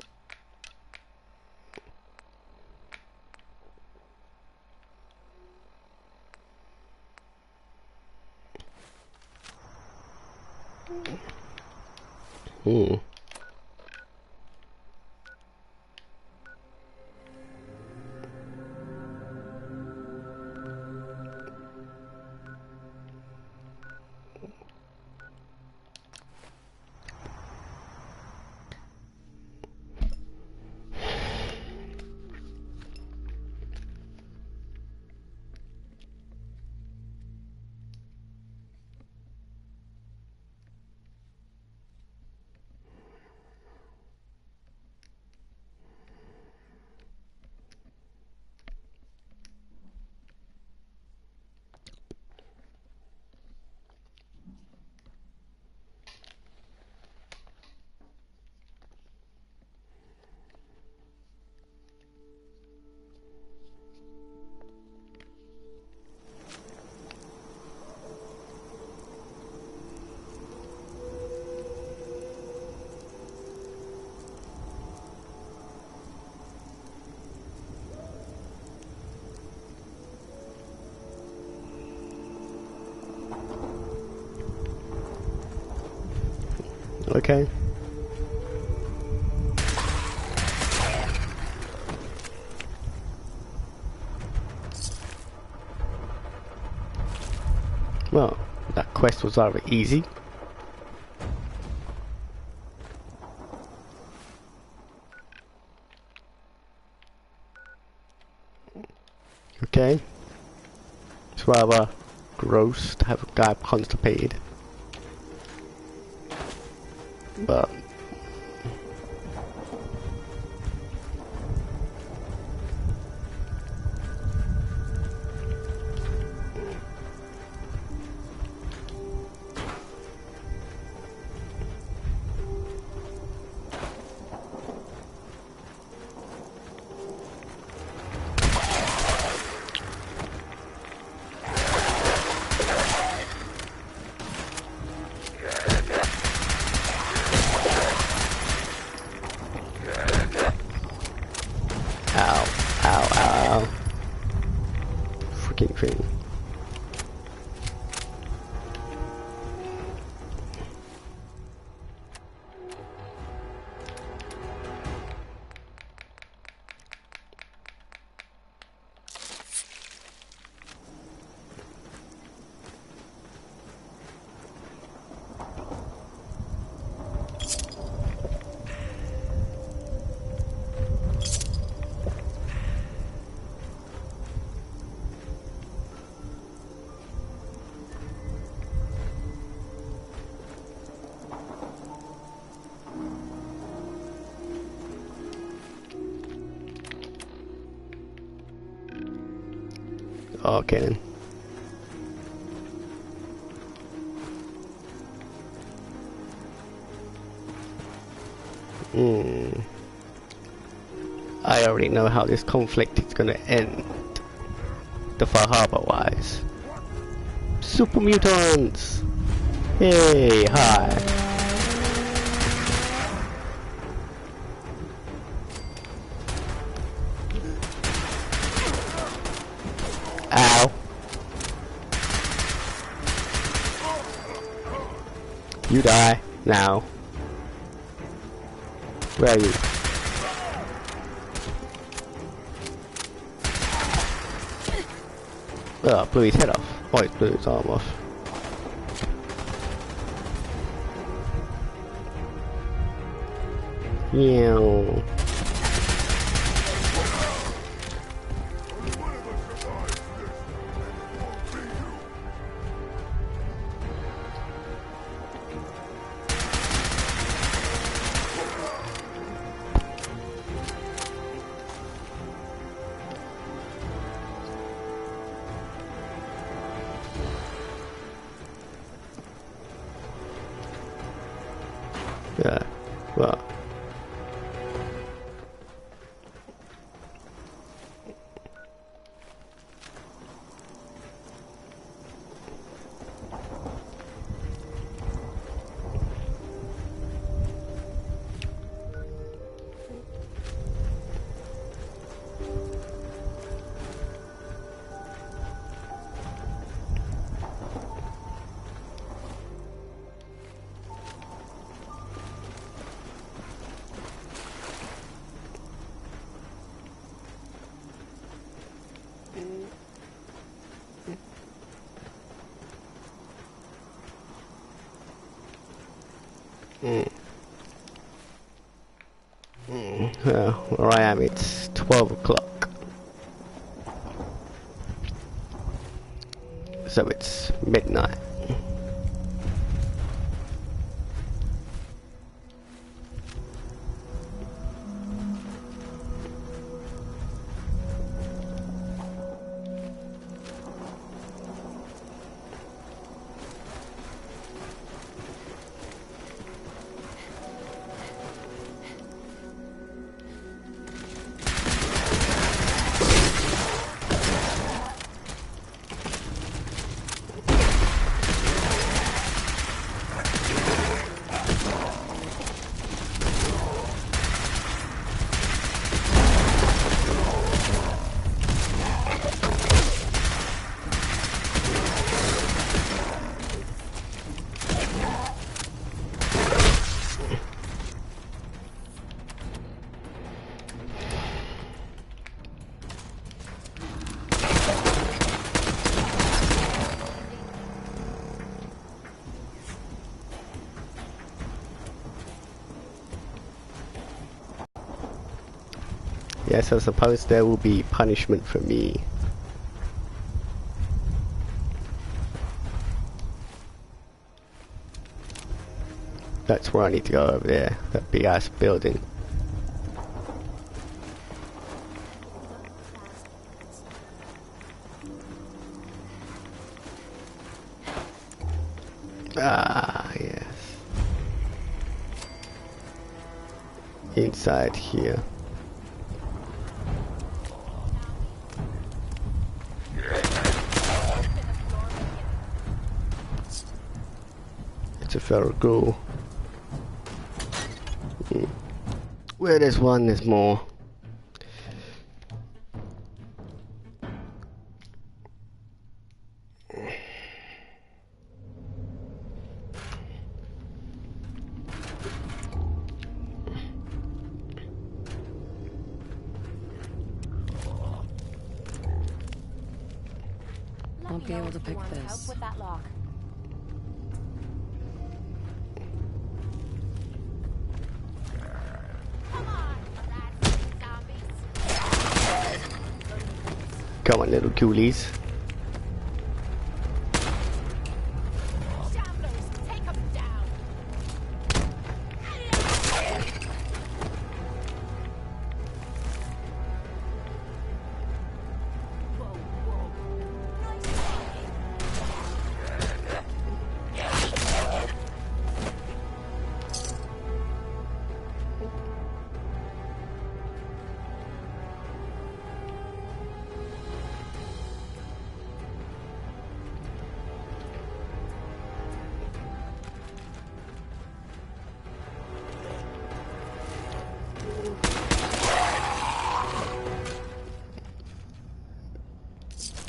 Okay. Well, that quest was rather easy. Okay. It's rather gross to have a guy constipated. But thing. Okay then. I already know how this conflict is gonna end. The Far Harbor wise. Super mutants! Hey, hi. Ow. You die now. Where are you? Oh, blew his head off. Oh, it blew his arm off. Meow. Yeah, well. Where I am, it's 12 o'clock. So it's midnight. Yes, I suppose there will be punishment for me. That's where I need to go, over there, that big ass building. Ah, yes. Inside here. It's a feral ghoul. Where there's one, there's more. Won't be able to pick this. With that lock. Come on, little ghoulies.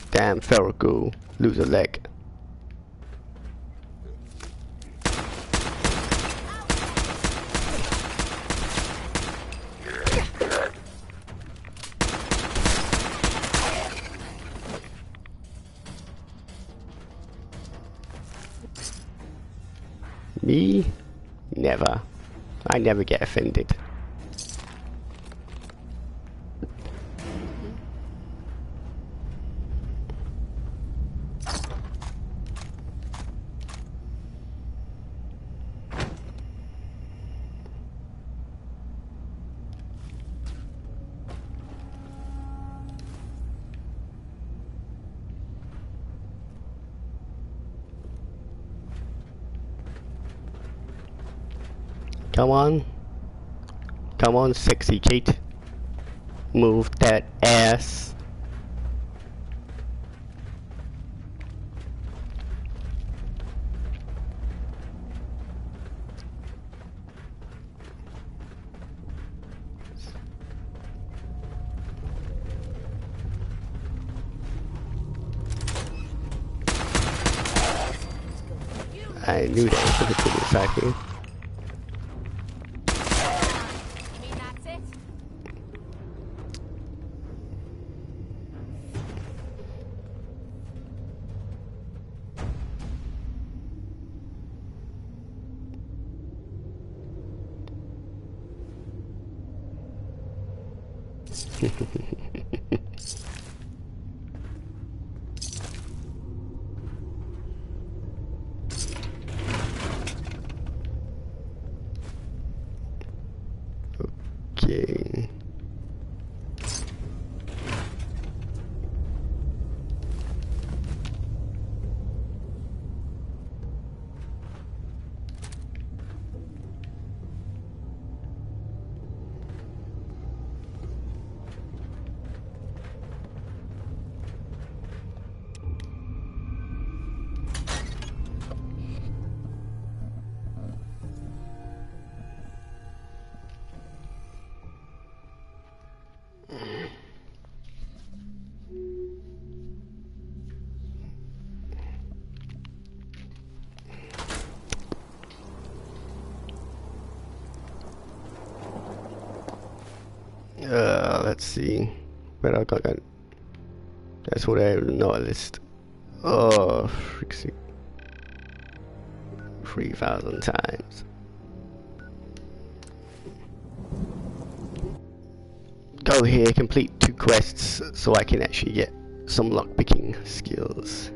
Damn feral ghoul, lose a leg. Me? Never. I never get offended. Come on. Come on, sexy Kate. Move that ass. I knew that was going to be inside here. Okay. Let's see. But I got that. That's what I have not list. Oh, 3,000 times. Go here, complete 2 quests so I can actually get some lockpicking skills.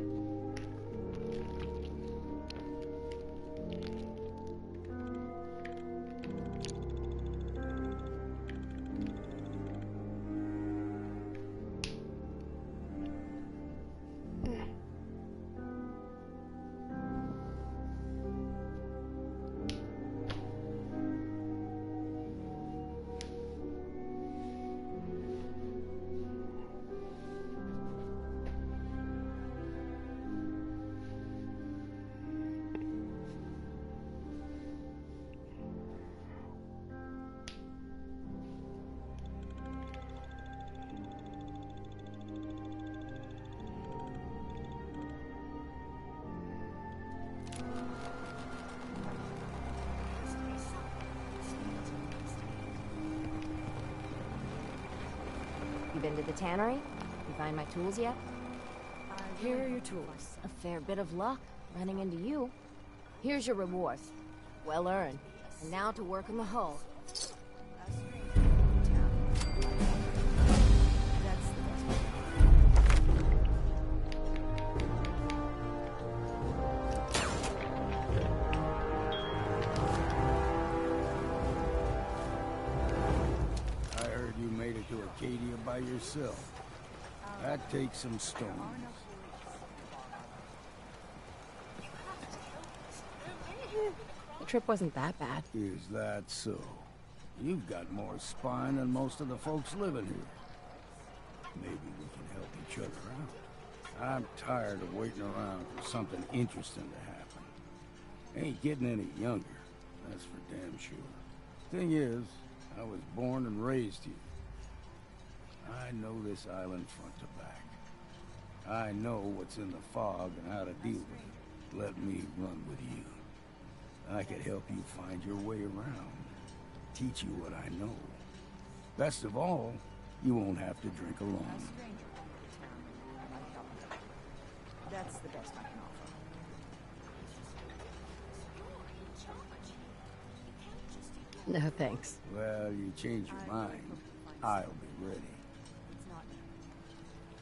You been to the tannery? You find my tools yet? Here are your tools. A fair bit of luck running into you. Here's your reward. Well earned. And now to work on the hull. Acadia by yourself. That takes some stones. The trip wasn't that bad. Is that so? You've got more spine than most of the folks living here. Maybe we can help each other out. I'm tired of waiting around for something interesting to happen. Ain't getting any younger, that's for damn sure. Thing is, I was born and raised here. I know this island front to back. I know what's in the fog and how to deal with it. Let me run with you. I could help you find your way around. Teach you what I know. Best of all, you won't have to drink alone. That's the best I can offer. No, thanks. Well, you change your mind, I'll be ready.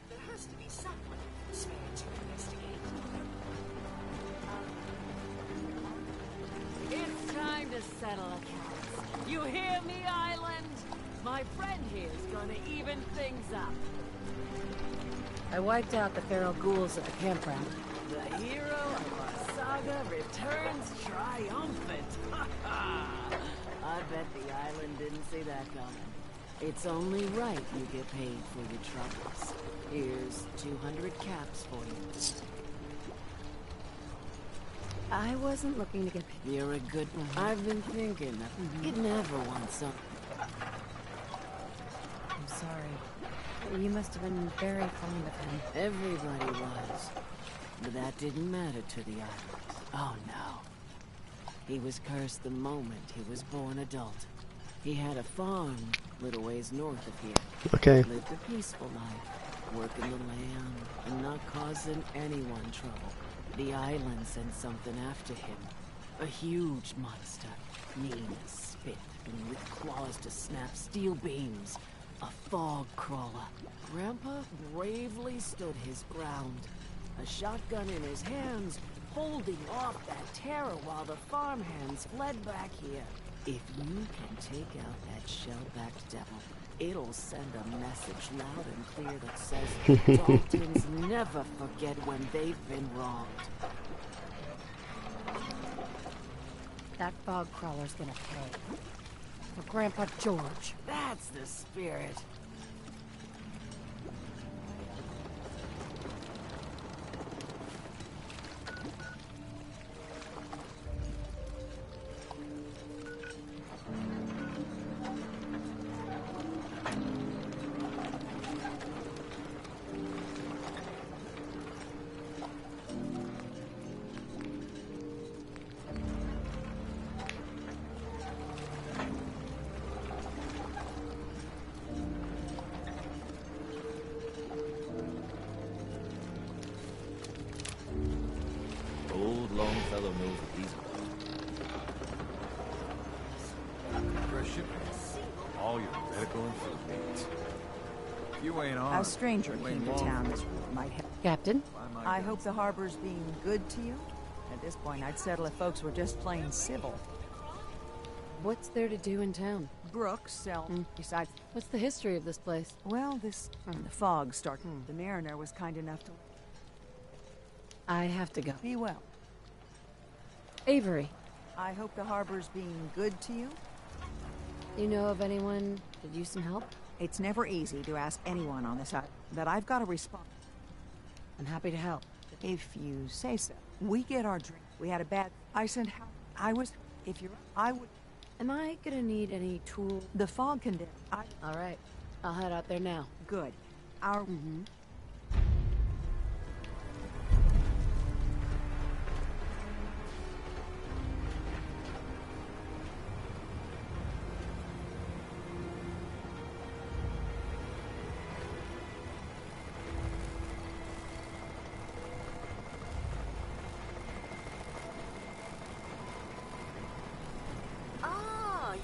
There has to be someone spared to investigate. It's time to settle accounts. You hear me, Island? My friend here's gonna even things up. I wiped out the feral ghouls at the campground. The hero of our saga returns triumphant. I bet the island didn't see that coming. It's only right you get paid for your troubles. Here's 200 caps for you. I wasn't looking to get paid. You're a good one. I've been thinking that you'd never want some. I'm sorry. You must have been very fond of him. Everybody was. But that didn't matter to the island. Oh no. He was cursed the moment he was born adult. He had a farm little ways north of here. Okay. Lived a peaceful life, working the land and not causing anyone trouble. The island sent something after him. A huge monster, mean as spit, and with claws to snap steel beams. A fog crawler. Grandpa bravely stood his ground. A shotgun in his hands, holding off that terror while the farmhands fled back here. If you can take out that shell-backed devil, it'll send a message loud and clear that says Daltons never forget when they've been wronged. That fog crawler's gonna pay. For Grandpa George. That's the spirit. Old Longfellow knows what he's about. For a shipment, all your medical and food needs. You ain't on. A stranger came to town this week. Might help. Captain? I hope the harbor's being good to you. At this point, I'd settle if folks were just plain civil. What's there to do in town? Brooks, sell. Besides, what's the history of this place? Well, the fog started. The mariner was kind enough to. I have to go. Be well. Avery. I hope the harbor's being good to you. You know of anyone could use some help? It's never easy to ask anyone on this island, but I've got a response. I'm happy to help. If you say so. We get our drink. We had a bad. I said how I was. If you're, I would. Am I gonna need any tools? The fog condemned. All right. I'll head out there now. Good. Our.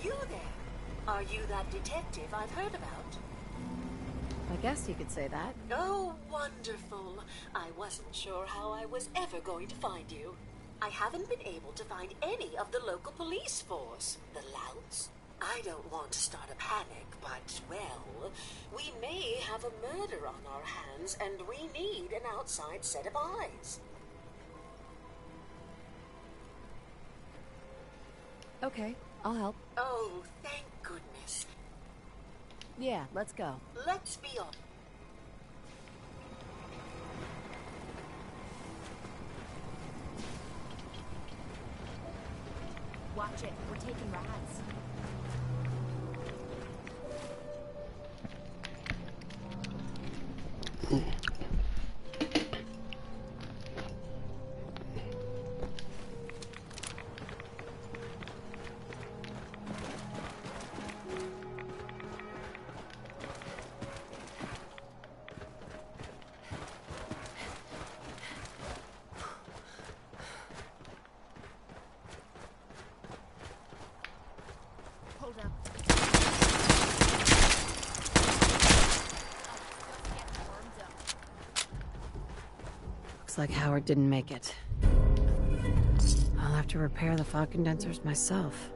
You there? Are you that detective I've heard about? I guess you could say that. Oh, wonderful. I wasn't sure how I was ever going to find you. I haven't been able to find any of the local police force. The louts? I don't want to start a panic, but, well, we may have a murder on our hands, and we need an outside set of eyes. Okay, I'll help. Oh, thank goodness. Yeah, let's go. Let's be on. Watch it. We're taking rides. Looks like Howard didn't make it. I'll have to repair the fog condensers myself.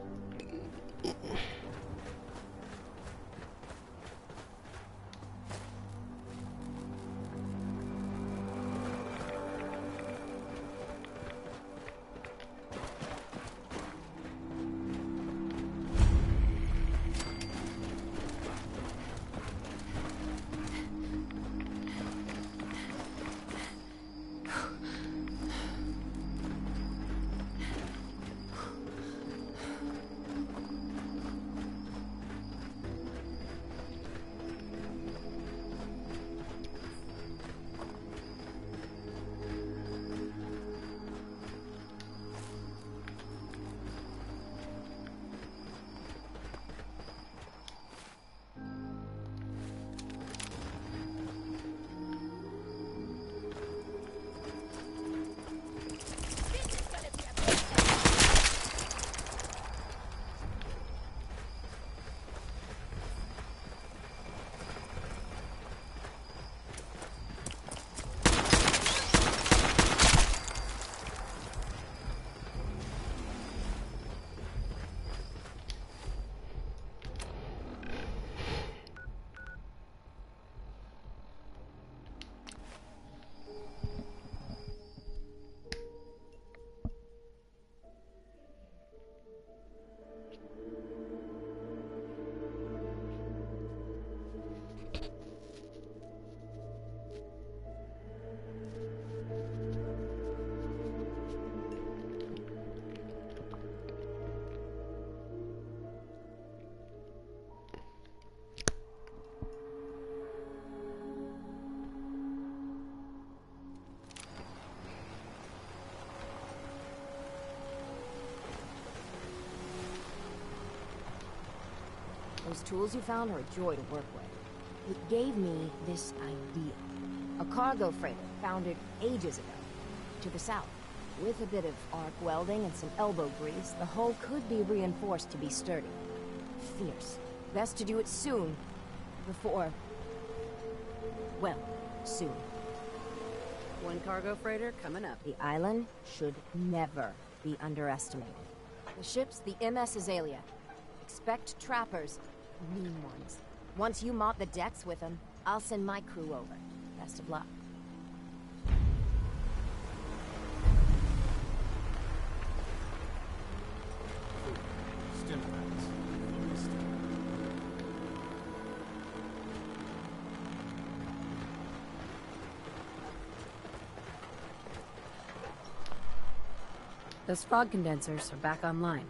Those tools you found are a joy to work with. It gave me this idea. A cargo freighter foundered ages ago, to the south. With a bit of arc welding and some elbow grease, the hull could be reinforced to be sturdy. Fierce. Best to do it soon, before... well, soon. One cargo freighter coming up. The island should never be underestimated. The ship's the MS Azalea. Expect trappers, mean ones. Once you mop the decks with them, I'll send my crew over. Best of luck. Those fog condensers are back online.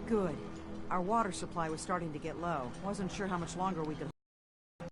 Good. Our water supply was starting to get low. Wasn't sure how much longer we could